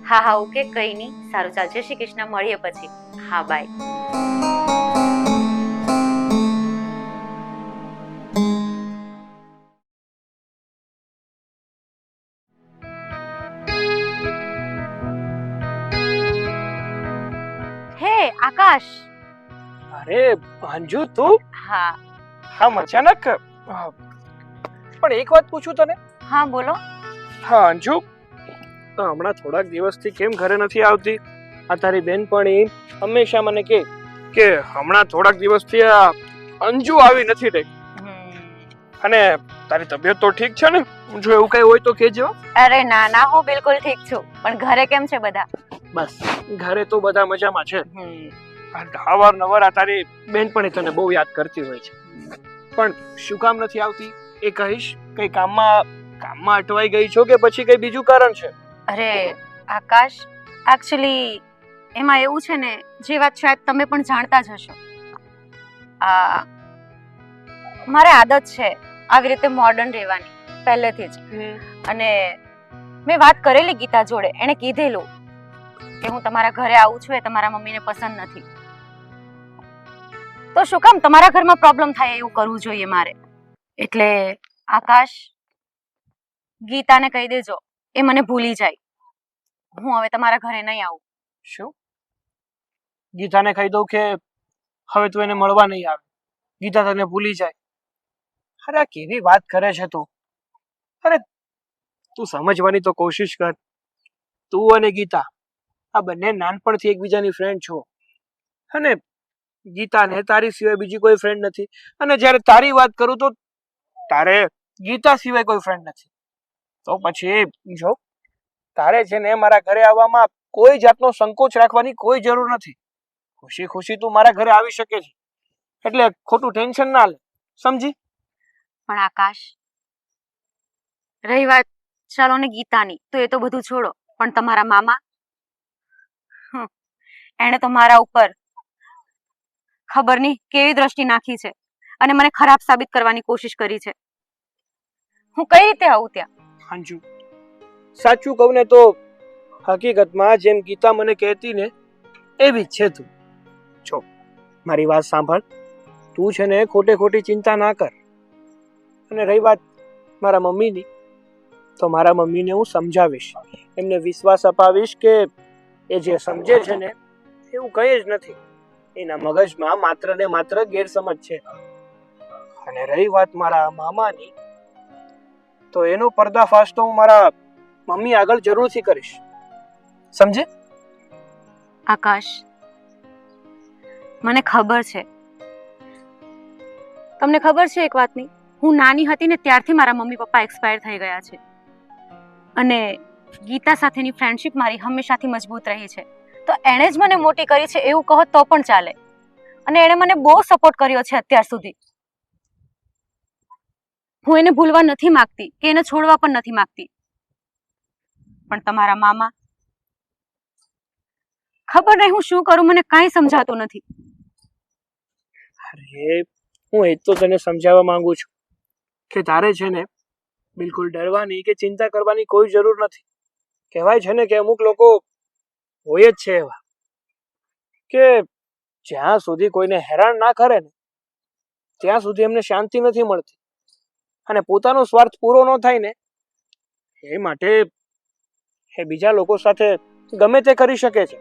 હા હા, ઓકે, કઈ નહીં. સારું, ચાલ, જય શ્રી કૃષ્ણ, મળીએ પછી. હા, બાય. હે આકાશ. અરે અંજુ, તું? હા હા, અચાનક. પણ એક વાત પૂછું તને. હા, બોલો. હા અંજુ, હમણાં થોડાક દિવસથી કેમ ઘરે નથી આવતી? આ તારી બેનપણી હંમેશા મને કહે કે હમણાં થોડાક દિવસથી આ અંજુ આવી નથી રહી. અને તારી તબિયત તો ઠીક છે ને? જો એવું કઈ હોય તો કહેજો. અરે ના ના, હું બિલકુલ ઠીક છું. પણ ઘરે કેમ છે બધા? બસ ઘરે તો બધા મજામાં છે. અવારનવાર આ તારી બેનપણી તને બહુ યાદ કરતી હોય છે, પણ શું કામ નથી આવતી એ કહીશ? કઈ કામમાં અટવાઈ ગઈ છો કે પછી કઈ બીજું કારણ છે? અરે આકાશ, એકચ્યુઅલી એમાં એવું છે ને, જે વાત શાયદ તમે પણ જાણતા જ હશો. મારે આદત છે આવી રીતે મોડર્ન રહેવાની પહેલેથી જ. અને મેં વાત કરેલી ગીતા જોડે, એણે કીધેલું કે હું તમારા ઘરે આવું છું એ તમારા મમ્મીને પસંદ નથી, તો શું કામ તમારા ઘરમાં પ્રોબ્લેમ થાય એવું કરવું જોઈએ મારે? એટલે આકાશ, ગીતાને કહી દેજો એ મને ભૂલી જાય. હું હવે તમારા ઘરે નહીં આવું. શું? ગીતાને કહી દઉં કે હવે તું એને મળવા નહીં આવે, ગીતા તને ભૂલી જાય? અરે આ કેવી વાત કરે છે તું? અરે તું સમજવાની તો કોશિશ કર. તું અને ગીતા આ બંને નાનપણથી એકબીજાની ફ્રેન્ડ છો, અને ગીતાને તારી સિવાય બીજી કોઈ ફ્રેન્ડ નથી. અને જ્યારે તારી વાત કરું તો તારે ગીતા સિવાય કોઈ ફ્રેન્ડ નથી. તો પછી જો, તારે છે ને મારા ઘરે આવવામાં કોઈ જાતનો સંકોચ રાખવાની કોઈ જરૂર નથી. ખુશી ખુશી તું મારા ઘરે આવી શકે છે, એટલે ખોટું ટેન્શન ના લે, સમજી? પણ આકાશ, રહી વાત ચાલો ને ગીતાની, તો એ તો બધું છોડો. પણ તમારા મામા, એણે તો મારા ઉપર ખબર નહીં કેવી દ્રષ્ટિ નાખી છે, અને મને ખરાબ સાબિત કરવાની કોશિશ કરી છે. હું કઈ રીતે આવું ત્યાં? અંજુ, સાચું કહું ને તો હકીકતમાં જેમ ગીતા મને કહેતી ને એવી જ છે તું. જો મારી વાત સાંભળ, તું છે ને ખોટે ખોટી ચિંતા ના કર. અને રહી વાત મારા મમ્મીની, તો મારા મમ્મીને હું સમજાવીશ, એમને વિશ્વાસ અપાવીશ કે એ જે સમજે છે ને એવું કંઈ જ નથી. એના મગજમાં માત્ર ને માત્ર ગેરસમજ છે. અને રહી વાત મારા મામાની, તો એનો પર્દાફાશ તો હું મારા મમ્મી આગળ જરૂરથી કરીશ, સમજે? આકાશ, મને ખબર છે, તમને ખબર છે એક વાતની, હું નાની હતી ને ત્યારથી મારા મમ્મી પપ્પા એક્સપાયર થઈ ગયા છે અને ગીતા સાથેની ફ્રેન્ડશિપ મારી હંમેશાથી મજબૂત રહી છે. તો એણે જ મને મોટી કરી છે એવું કહો તો પણ ચાલે, અને એણે મને બહુ સપોર્ટ કર્યો છે અત્યાર સુધી. હું એને ભૂલવા નથી માંગતી કે એને છોડવા પણ નથી માંગતી, પણ તમારા મામા, ખબર નહીં હું શું કરું, મને કાંઈ સમજાતું નથી. અરે હું એ તો તને સમજાવવા માંગુ છું કે તારે છે ને બિલકુલ ડરવાની કે ચિંતા કરવાની કોઈ જરૂર નથી. કહેવાય છે ને કે અમુક લોકો હોય જ છે એવા કે જ્યાં સુધી કોઈને હેરાન ના કરે ને ત્યાં સુધી એમને શાંતિ નથી મળતી, અને પોતાનો સ્વાર્થ પૂરો ન થાય ને એ માટે એ બીજા લોકો સાથે ગમે તે કરી શકે છે,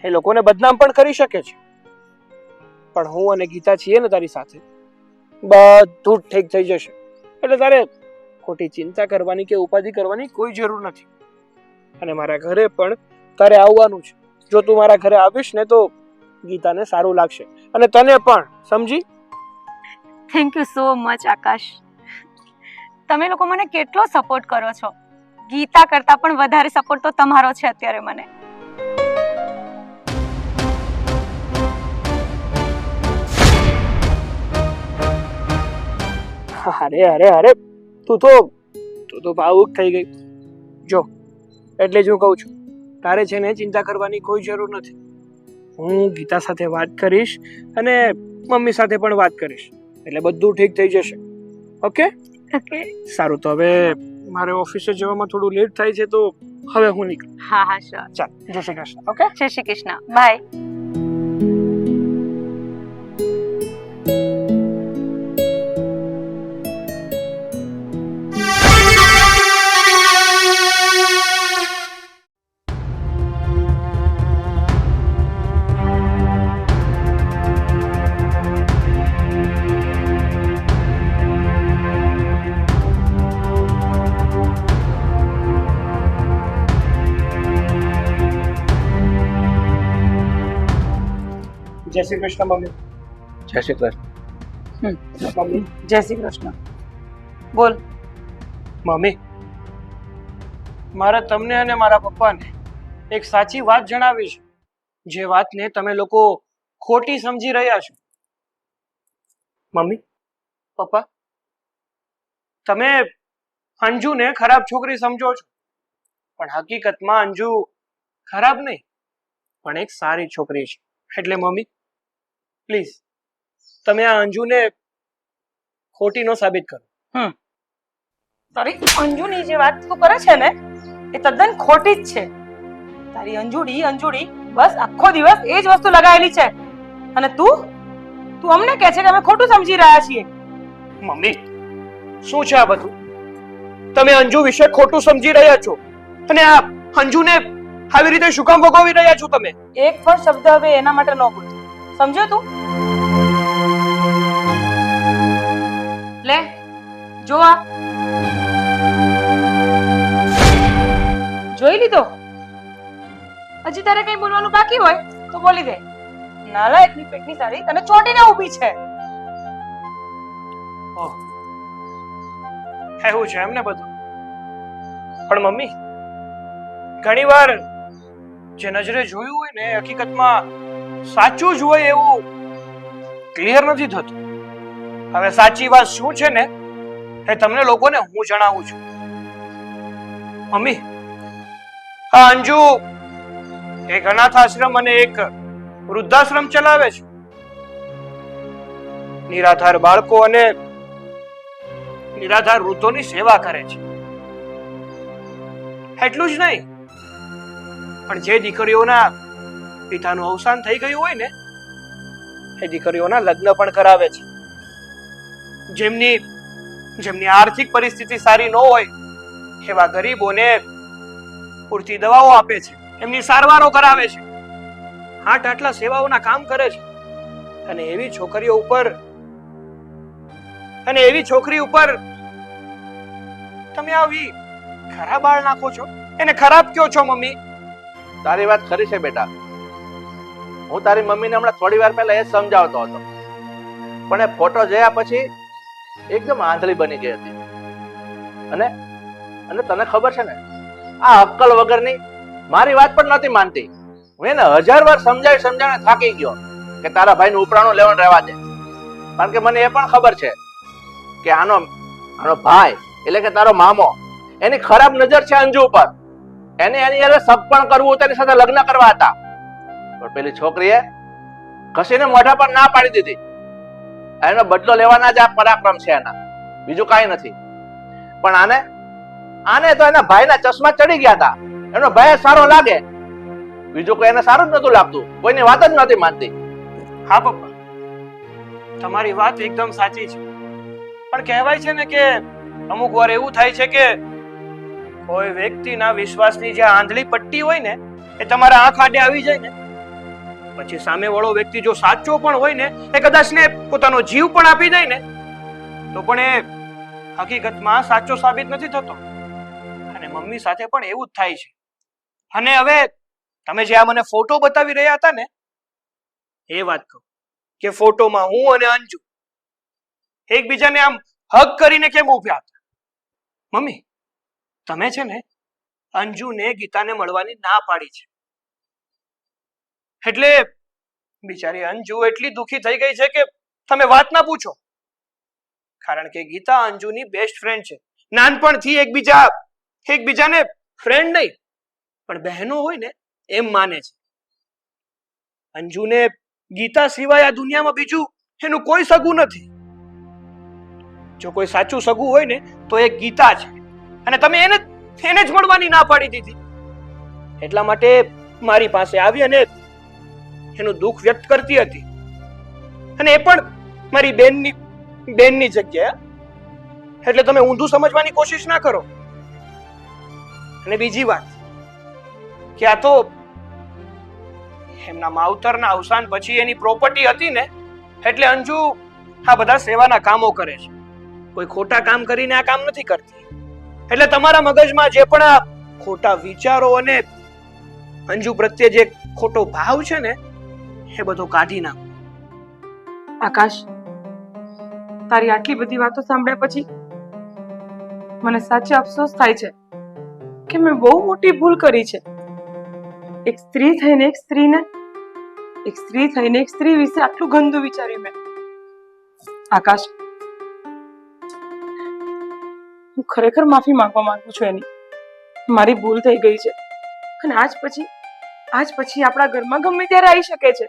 એ લોકોને બદનામ પણ કરી શકે છે. પણ હું અને ગીતા છીએ ને તારી સાથે, બધું જ ઠીક થઈ જશે. એટલે તારે ખોટી ચિંતા કરવાની કે ઉપાધિ કરવાની કોઈ જરૂર નથી. અને મારા ઘરે પણ તારે આવવાનું છે. જો તું મારા ઘરે આવીશ ને તો ગીતાને સારું લાગશે અને તને પણ, સમજી? થેન્ક યુ સો મચ આકાશ, તમે લોકો મને કેટલો સપોર્ટ કરો છો. ગીતા કરતાં પણ વધારે સપોર્ટ તો તમારો છે અત્યારે મને. અરે અરે અરે, તું તો ભાવુક થઈ ગઈ. જો એટલે જ હું કહું છું, તારે છે ને ચિંતા કરવાની કોઈ જરૂર નથી. હું ગીતા સાથે વાત કરીશ અને મમ્મી સાથે પણ વાત કરીશ, એટલે બધું ઠીક થઈ જશે. ઓકે? ઓકે. સારું, તો હવે મારે ઓફિસે જવામાં થોડું લેટ થાય છે, તો હવે હું નીકળું. હા હા શ્યોર. ચાલ, જય શ્રી કૃષ્ણ. ઓકે? જય શ્રી કૃષ્ણ. બાય. જય શ્રી કૃષ્ણ મમ્મી. જય શ્રી કૃષ્ણ. મમ્મી, જય શ્રી કૃષ્ણ. બોલ. મમ્મી, મારે તમને અને મારા પપ્પાને એક સાચી વાત જણાવી છે, જે વાતને તમે લોકો ખોટી સમજી રહ્યા છો. મમ્મી, પપ્પા, તમે અંજુને ખરાબ છોકરી સમજો છો, પણ હકીકતમાં અંજુ ખરાબ નહીં, પણ એક સારી છોકરી છે. એટલે મમ્મી, પ્લીઝ તમે આ અંજુને ખોટી ન સાબિત કરો. તારી અંજુની જે વાત તું કરે છે ને એ તદ્દન ખોટી જ છે. તારી અંજુડી બસ આખો દિવસ એ જ વસ્તુ લગાવેલી છે, અને તું અમને કહે છે કે અમે ખોટું સમજી રહ્યા છીએ. મમ્મી, શું છે આ બધું? તમે અંજુ વિશે ખોટું સમજી રહ્યા છો, અને આ અંજુને આવી રીતે શું કામ ભોગવી રહ્યા છો તમે? એક પણ શબ્દ હવે એના માટે ન બોલતો, સમજ્યો તું? લે જો આ જોઈ લીધો? હજી તારે કઈ બોલવાનું બાકી હોય તો બોલી દે. નાલાયકની પેટની સાડી તને ચોટીને ઊભી છે. ઓહ, એવું છે એમને બધું? પણ મમ્મી, ઘણીવાર જે નજરે જોયું હોય ને હકીકતમાં સાચું જ હોય એવું ક્લિયર નથી થતું. હવે સાચી વાત શું છે ને એ તમને લોકોને હું જણાવું છું. મમ્મી, આ અંજુ એક અનાથ આશ્રમ અને એક વૃદ્ધાશ્રમ ચલાવે છે. નિરાધાર બાળકો અને નિરાધાર વૃદ્ધોની સેવા કરે છે. એટલું જ નહીં, પણ જે દીકરીઓના પિતાનું અવસાન થઈ ગયું હોય ને એ દીકરીઓના લગ્ન પણ કરાવે છે. જેમની આર્થિક પરિસ્થિતિ સારી ન હોય એવા ગરીબોને પૂરતી દવાઓ આપે છે, એમની સારવારો કરાવે છે. આટલા સેવાઓના કામ કરે છે. અને એવી છોકરી ઉપર તમે આવી ખરાબ બાળ નાખો છો, એને ખરાબ કયો છો મમ્મી? તારી વાત ખરી છે બેટા. હું તારી મમ્મીને હમણાં થોડી વાર પહેલા એ જ સમજાવતો હતો, પણ એ ફોટો જોયા પછી એકદમ આંધળી બની ગઈ હતી. અને અને તને ખબર છે ને, આ અક્કલ વગરની મારી વાત પણ નહોતી માનતી. હું એને 1000 વાર સમજાવીને થાકી ગયો કે તારા ભાઈનું ઉપરાણું લેવાનું રહેવા દે. કારણ કે મને એ પણ ખબર છે કે આનો ભાઈ એટલે કે તારો મામો, એની ખરાબ નજર છે અંજુ ઉપર. એને એની યારે સગપણ કરવું, તેની સાથે લગ્ન કરવા હતા, પણ પેલી છોકરીએ ઘસીને મોઢા પર ના પાડી દીધી. એનો બદલો લેવાના જ આ પરાક્રમ છે એના, બીજું કાંઈ નથી. પણ આને તો એના ભાઈના ચશ્મા ચડી ગયા હતા. એનો ભાઈ સારો લાગે, બીજું કોઈ એને સારું જ નતું લાગતું, કોઈની વાત જ નહોતી માનતી. હા પપ્પા, તમારી વાત એકદમ સાચી છે. પણ કહેવાય છે ને કે અમુક વાર એવું થાય છે કે કોઈ વ્યક્તિના વિશ્વાસની જે આંધળી પટ્ટી હોય ને એ તમારા આંખ આડે આવી જાય ને, પછી સામેવાળો વ્યક્તિ જો સાચો પણ હોય ને, એ કદાચ ને પોતાનો જીવ પણ આપી જાય ને, તો પણ એ હકીકતમાં સાચો સાબિત નથી થતો. અને મમ્મી સાથે પણ એવું જ થાય છે. અને હવે તમે જે આ મને ફોટો બતાવી રહ્યા હતા ને, એ વાત કહું કે ફોટોમાં હું અને અંજુ એકબીજાને આમ હગ કરીને કેમ ઉભ્યા હતા. મમ્મી, તમે છે ને અંજુને ગીતાને મળવાની ના પાડી છે, એટલે બિચારી અંજુ એટલી દુખી થઈ ગઈ છે કે તમે વાત ના પૂછો. કારણ કે ગીતા અંજુની બેસ્ટ ફ્રેન્ડ છે. નાનપણથી એકબીજાને ફ્રેન્ડ નહીં પણ બહેનો હોય ને એમ માને છે. અંજુને ગીતા સિવાય આ દુનિયામાં બીજું એનું કોઈ સગું નથી. જો કોઈ સાચું સગું હોય ને તો એ ગીતા છે, અને તમે એને જ મળવાની ના પાડી દીધી. એટલા માટે મારી પાસે આવી અને એનું દુઃખ વ્યક્ત કરતી હતી, અને એ પણ મારી બેનની જગ્યાએ. એટલે તમે ઊંધું સમજવાની કોશિશ ના કરો. અને બીજી વાત કે આ તો એમના માવતરના અવસાન પછી એની પ્રોપર્ટી હતી ને, એટલે અંજુ આ બધા સેવાના કામો કરે છે. કોઈ ખોટા કામ કરીને આ કામ નથી કરતી. એટલે તમારા મગજમાં જે પણ આ ખોટા વિચારો અને અંજુ પ્રત્યે જે ખોટો ભાવ છે ને, એ બધો કાઢી નાખો. આકાશ, તારી આટલી બધી વાતો સાંભળ્યા પછી મને સાચે અફસોસ થાય છે કે મેં બહુ મોટી ભૂલ કરી છે. એક સ્ત્રી થઈને એક સ્ત્રી વિશે આટલું ગંદુ વિચાર્યું મેં. આકાશ, હું ખરેખર માફી માંગવા માંગુ છું એની. મારી ભૂલ થઈ ગઈ છે, અને આજ પછી આપણા ઘરમાં ગમે ત્યારે આવી શકે છે.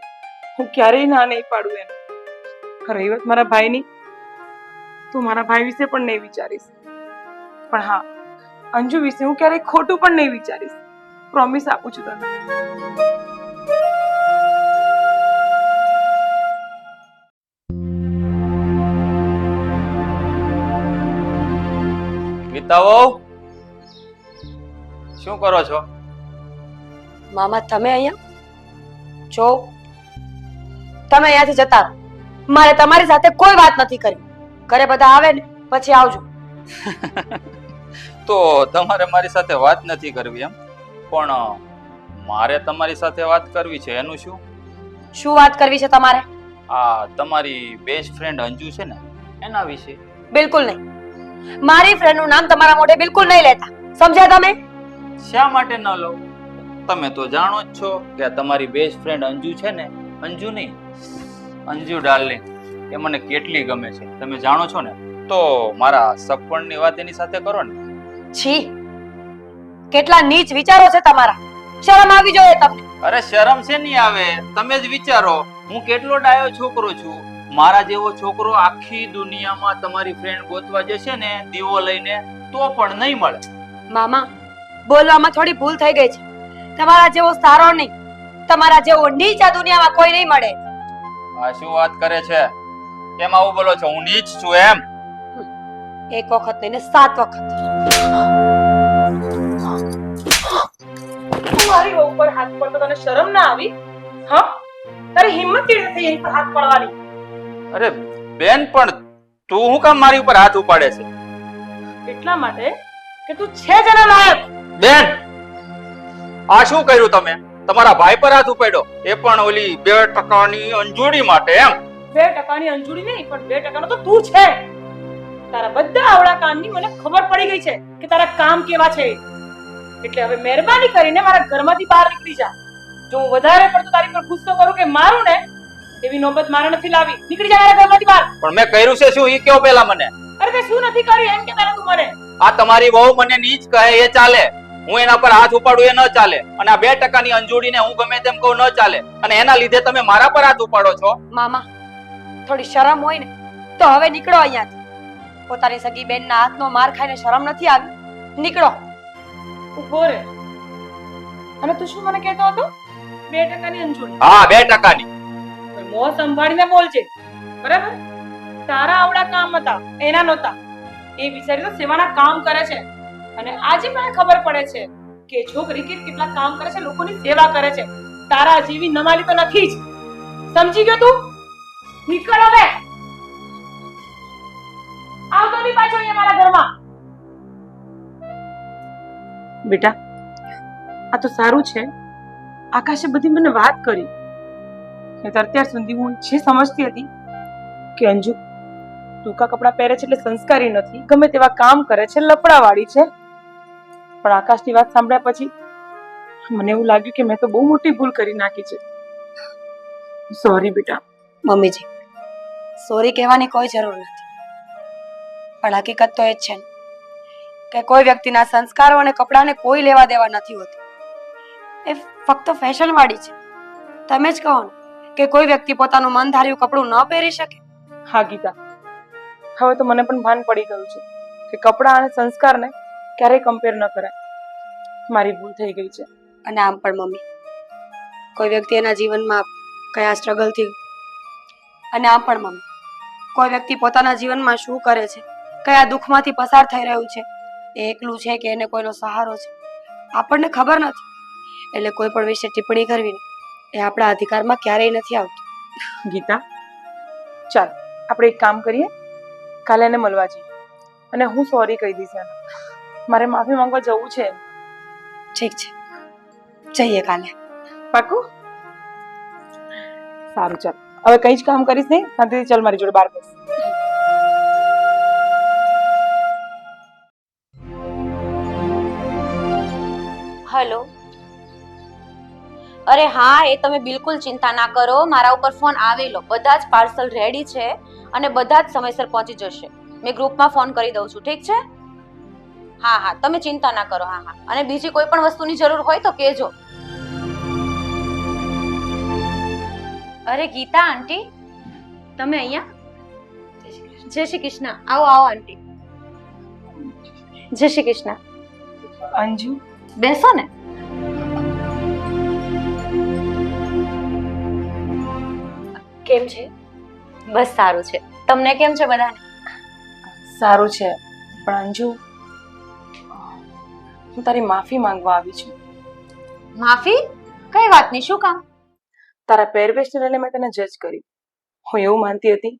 હું ક્યારેય ના નહીં પાડું એને. રહી વાત મારા ભાઈની, તું મારા ભાઈ વિશે પણ નહીં વિચારીશ, પણ હા, અંજુ વિશે હું ક્યારેય ખોટું પણ નહીં વિચારીશ. પ્રોમિસ આપું છું તને. ગીતાઓ, શું કરો છો? મામા, તમે અહીંયા જો, તમે અહીંયાથી જતા રહો. મારે તમારી સાથે કોઈ વાત નથી કરી. ઘરે બધા આવે ને પછી આવજો. તો તમારે મારી સાથે વાત નથી કરવી એમ? પણ મારે તમારી સાથે વાત કરવી છે. એનું શું? શું વાત કરવી છે તમારે? આ તમારી બેસ્ટ ફ્રેન્ડ અંજુ છે ને, એના વિશે. બિલકુલ નહીં. મારી ફ્રેન્ડ નું નામ તમારા મોઢે બિલકુલ નહીં લેતા, સમજ્યા તમે? શા માટે ન લો? તમે તો જાણો જ છો કે આ તમારી બેસ્ટ ફ્રેન્ડ અંજુ છે ને, અંજુ નહીં, અંજુ ડાર્લિંગ, એ મને કેટલી ગમે છે તમે જાણો છો ને. તો મારા સગપણની વાત એની સાથે કરો ને. છી, કેટલા નીચ વિચારો છે તમારા. શરમ આવી જોઈએ તમને. અરે શરમ છે નહીં આવે, તમે જ વિચારો. હું કેટલો ડાયો છોકરો છું. મારા જેવો છોકરો આખી દુનિયામાં તમારી ફ્રેન્ડ ગોતવા જશે ને દીવો લઈને તો પણ નહીં મળે. મામા, બોલવામાં થોડી ભૂલ થઈ ગઈ છે. તમારા જેવો સારો નહીં, તમારા જેવો નીચ આ દુનિયામાં કોઈ નહીં મળે. આ શું વાત કરે છે? કેમ આવું બોલો છો? હું નીચ છું એમ? એક વખત નહીં ને 7 વખત. મારી વહુ પર હાથ પડતો તને શરમ ના આવી? હા, તારી હિંમત કેવી થઈ એની પર હાથ પડવાની? અરે બેન, પણ તું હું કામ મારી ઉપર હાથ ઉપાડે છે? એટલા માટે કે તું છે જ એના લાયક. બેન આ શું કર્યું તમે? તમારા ભાઈ પર હાથ ઉપાડ્યો, એ પણ ઓલી 2% અંજોડી માટે એમ? 2% અંજુડી નહીં, પણ 2% તો તું છે. તારા બધા આવડા કામની મને ખબર પડી ગઈ છે કે તારા કામ કેવા છે. એટલે હવે મહેરબાની કરીને મારા ઘરમાંથી બહાર નીકળી જા. જો હું વધારે પડતો તારી પર ગુસ્સો કરું કે મારું ને, એવી નોબત મારે નથી લાવી. નીકળી જા મારા ઘરમાંથી બહાર. પણ મેં કર્યું છે શું? ઈ કયો પેલા મને. અરે તે શું નથી કર્યું એમ કે તારે તું મને. આ તમારી વહુ મને નીચ કહે એ ચાલે, હું એના પર હાથ ઉપાડું એ ન ચાલે. અને આ 2%ની અંજોડીને હું ગમે તેમ કહું ન ચાલે. અને એના લીધે તમે મારા પર હાથ ઉપાડો છો. મામા થોડી શરમ હોય ને તો હવે નીકળો અહીંયાથી. પોતાની સગી બેનના હાથનો માર ખાઈને શરમ નથી આવી? નીકળો. ઉભો રે. અને તું શું મને કહેતો હતો? 2%ની અંજોડી. હા 2%ની. મોં સંભાળીને બોલજે, બરાબર? તારા આવડા કામ હતા, એના નહોતા. એ બિચારી તો સેવાના કામ કરે છે. અને આજે મને ખબર પડે છે કે છોકરી કેટલા કામ કરે છે, લોકોની સેવા કરે છે. તારા જેવી નમાલી તો નથી જ. સમજી ગયો તું? નીકળ હવે. આવતો નહીં પાછો અહીંયા મારા ઘરમાં. બેટા, આ તો સારું છે આકાશે બધી મને વાત કરી. અત્યાર સુધી હું જે સમજતી હતી કે અંજુ ટૂંકા કપડાં પહેરે છે એટલે સંસ્કારી નથી, ગમે તેવા કામ કરે છે, લફડાવાળી છે. પણ આકાશની વાત સાંભળ્યા પછી મને એવું લાગ્યું કે મેં તો બહુ મોટી ભૂલ કરી નાખી છે. સોરી બેટા. મમ્મીજી, સોરી કહેવાની કોઈ જરૂર નથી. પણ હકીકત તો એ જ છે ને કે કોઈ વ્યક્તિના સંસ્કારો અને કપડાને કોઈ લેવા દેવા નથી હોતી. એ ફક્ત ફેશન વાળી છે. તમે જ કહો ને કે કોઈ વ્યક્તિ પોતાનું મન ધાર્યું કપડું ન પહેરી શકે. હા ગીતા, હવે તો મને પણ ભાન પડી ગયું છે કે કપડાં અને સંસ્કારને ક્યારેય કમ્પેર ન કરાય. મારી ભૂલ થઈ ગઈ છે. અને આમ પણ મમ્મી, કોઈ વ્યક્તિ એના જીવનમાં કયા સ્ટ્રગલથી, અને આમ પણ મમ્મી, કોઈ વ્યક્તિ પોતાના જીવનમાં શું કરે છે, કયા દુઃખમાંથી પસાર થઈ રહ્યું છે, એ એકલું છે કે એને કોઈનો સહારો છે, આપણને ખબર નથી. એટલે કોઈ પણ વિશે ટિપ્પણી કરવી એ આપણા અધિકારમાં ક્યારેય નથી આવતું. ગીતા, ચાલ આપણે એક કામ કરીએ, કાલે એને મળવા જઈએ અને હું સોરી કહી દઈશ એને. મારે માફી માંગવા જવું છે. ઠીક છે, જઈએ કાલે. પાકું? સારું, ચાલ હવે કઈ જ કામ કરીશ નહીં, શાંતિથી ચાલ મારી જોડે બહાર બેસ. હેલો. અરે હા, એ તમે બિલકુલ ચિંતા ના કરો, મારા ઉપર ફોન આવેલો. બધા જ પાર્સલ રેડી છે અને બધા જ સમયસર પહોંચી જશે. મેં ગ્રુપમાં ફોન કરી દઉં છું, ઠીક છે? હા હા, તમે ચિંતા ના કરો. હા હા, અને બીજી કોઈ પણ વસ્તુની જરૂર હોય તો કહેજો. અરે ગીતા આંટી, તમે અહીંયા? જય શ્રી કૃષ્ણ. આવો આવો આંટી. જય શ્રી કૃષ્ણ. અંજુ, બેસો ને. કેમ છે? બસ સારું છે. તમને કેમ છે બધાને? સારું છે. પણ અંજુ, હું તારી માફી માંગવા આવી છું. માફી? કઈ વાતની? શું કામ? તારા પહેરવેશને લઈને મેં તને જજ કરી. હું એવું માનતી હતી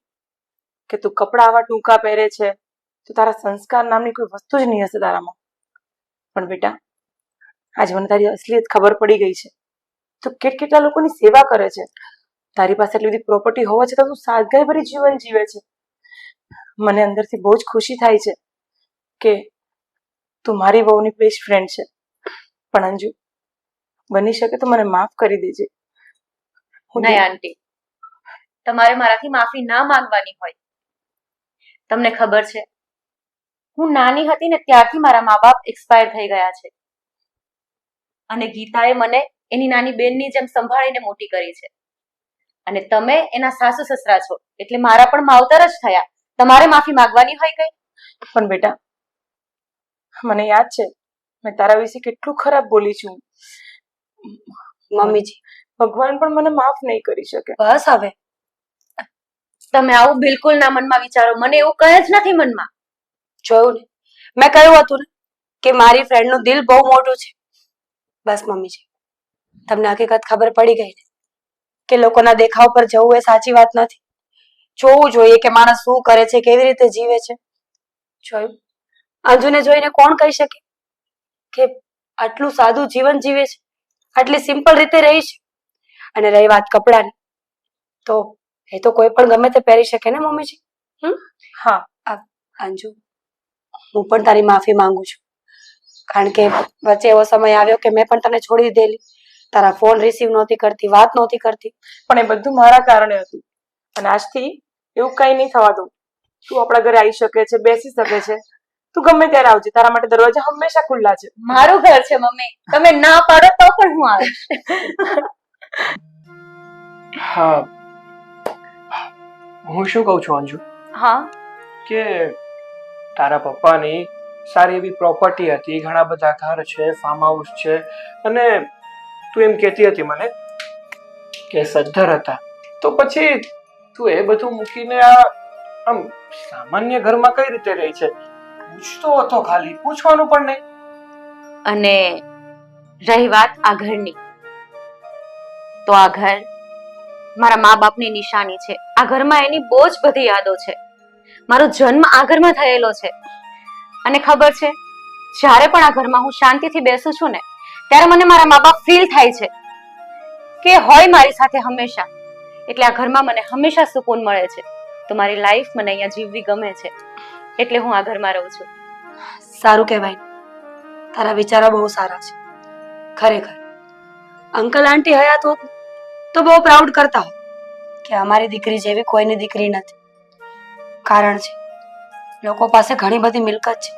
કે તું કપડાં આવા ટૂંકા પહેરે છે તો તારા સંસ્કાર નામની કોઈ વસ્તુ જ નહીં હશે તારામાં. પણ બેટા, આજે મને તારી અસલિયત ખબર પડી ગઈ છે. તું કેટલા લોકોની સેવા કરે છે. તારી પાસે એટલી બધી પ્રોપર્ટી હોવા છતાં તું સાદગીભરી જીવન જીવે છે. મને અંદરથી બહુ જ ખુશી થાય છે કે તું મારી વહુની બેસ્ટ ફ્રેન્ડ છે. પણ અંજુ, બની શકે તો મને માફ કરી દેજે. નહીં આંટી, તમારે મારાથી માફી ના માંગવાની હોય. તમને ખબર છે, હું નાની હતી ને ત્યારથી મારા મા બાપ એક્સપાયર થઈ ગયા છે. અને ગીતાએ મને એની નાની બેનની જેમ સંભાળીને મોટી કરી છે. અને તમે એના સાસુ સસરા છો એટલે મારા પણ માવતર જ થયા. તમારે માફી માંગવાની હોય કઈ? પણ બેટા, મને યાદ છે મેં તારા વિશે કેટલું ખરાબ બોલી છું. મમ્મીજી, ભગવાન પણ મને માફ નહીં કરી શકે. બસ હવે. તમે આવું બિલકુલ ના મનમાં વિચારો. મને એવું કઈ જ નથી મનમાં. જોયું ને, મેં કહ્યું હતું ને કે મારી ફ્રેન્ડનું દિલ બહુ મોટું છે. બસ મમ્મીજી, તમને હકીકત ખબર પડી ગઈ ને કે લોકોના દેખાવ પર જવું એ સાચી વાત નથી. જોવું જોઈએ કે માણસ શું કરે છે, કેવી રીતે જીવે છે. જોયું, અંજુને જોઈને કોણ કહી શકે કે આટલું સાદું જીવન જીવે છે, આટલી સિમ્પલ રીતે રહી છે? અને રહી વાત કપડાની, તો એ તો કોઈ પણ ગમે તે પહેરી શકે ને મમ્મીજી. હા અંજુ, હું પણ તારી માફી માંગુ છું, કારણ કે વચ્ચે એવો સમય આવ્યો કે મેં પણ તને છોડી દીધેલી. તારા ફોન રિસીવ નહોતી કરતી, વાત નહોતી કરતી. પણ એ બધું મારા કારણે હતું. અને આજથી એવું કઈ નહીં થવા દઉં. તું આપણા ઘરે આવી શકે છે, બેસી શકે છે. તું ગમે ત્યારે આવજે, તારા માટે દરવાજા હંમેશા ખુલ્લા છે. મારું ઘર છે મમ્મી, તમે ના પાડો તો પણ હું આવીશ. હા, હું શું કહું છું અંજુ, હા, કે તારા પપ્પાની સારી એવી પ્રોપર્ટી હતી, ઘણા બધા ઘર છે, ફાર્મ હાઉસ છે, અને તું એમ કહેતી હતી મને કે સદ્ધર હતા. તો પછી તું એ બધું મૂકીને આમ સામાન્ય ઘરમાં કઈ રીતે રહી છે? પૂછતો હતો, ખાલી પૂછવાનું પણ નહીં. અને રહી વાત આ ઘરની, તો આ ઘર મારા મા બાપની નિશાની છે. આ ઘરમાં એની બહુ જ બધી યાદો છે. મારો જન્મ આ ઘરમાં થયેલો છે. અને ખબર છે, જ્યારે પણ આ ઘરમાં હું શાંતિથી બેસું છું ને, ત્યારે મને મારા મા બાપ ફીલ થાય છે કે હોય મારી સાથે હંમેશા. એટલે આ ઘરમાં મને હંમેશા સુકૂન મળે છે. તો મારી લાઈફ મને અહીંયા જીવવી ગમે છે, એટલે હું આ ઘરમાં રહું છું. સારું કહેવાય, તારા વિચારો બહુ સારા છે ખરેખર. અંકલ આંટી હયાત હોત તો બહુ પ્રાઉડ કરતા હોત કે અમારી દીકરી જેવી કોઈની દીકરી નથી. કારણ છે, લોકો પાસે ઘણી બધી મિલકત છે,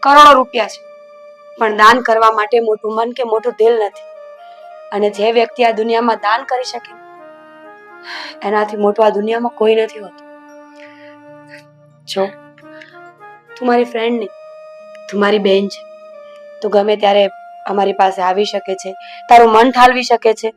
કરોડો રૂપિયા છે, પણ દાન કરવા માટે મોટું મન કે મોટું દિલ નથી. અને જે વ્યક્તિ આ દુનિયામાં દાન કરી શકે, એનાથી મોટું આ દુનિયામાં કોઈ નથી હોતું. જો તું મારી ફ્રેન્ડ નહીં, તું મારી બેન છે. તું ગમે ત્યારે અમારી પાસે આવી શકે છે, તારું મન ઠાલવી શકે છે.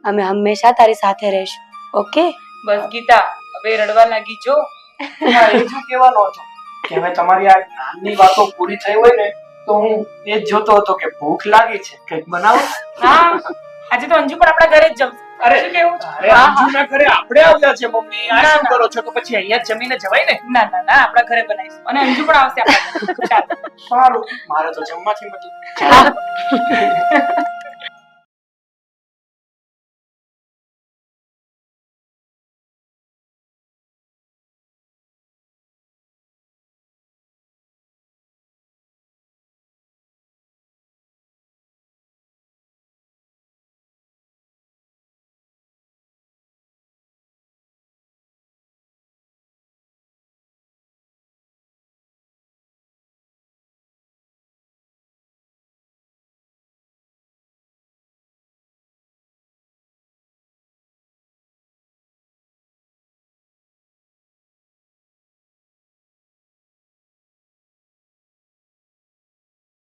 અમે હંમેશા તારી સાથે રહીશું. ઓકે? બસ ગીતા, હવે રડવા લાગી જો. હા, એ જ કહેવાનો હતો કે હવે તમારી આ જ્ઞાનની વાતો પૂરી થઈ હોય ને, તો હું એ જ જોતો હતો કે ભૂખ લાગી છે, કંઈક બનાવો. હા, આજે તો અંજુ પણ આપણા ઘરે જ જમશે. અરે શું કેવું છે? અરે અંજુના ઘરે આપણે આવ્યા છે મમ્મી, આ શું કરો છો? તો પછી અહીંયા જ જમીને જવાય ને. ના ના ના, આપણા ઘરે બનાવીશું. અને અંજુ પણ આવશે આપણા ઘરે. ચાલો. સારું, મારે તો જમવાથી મતલબ.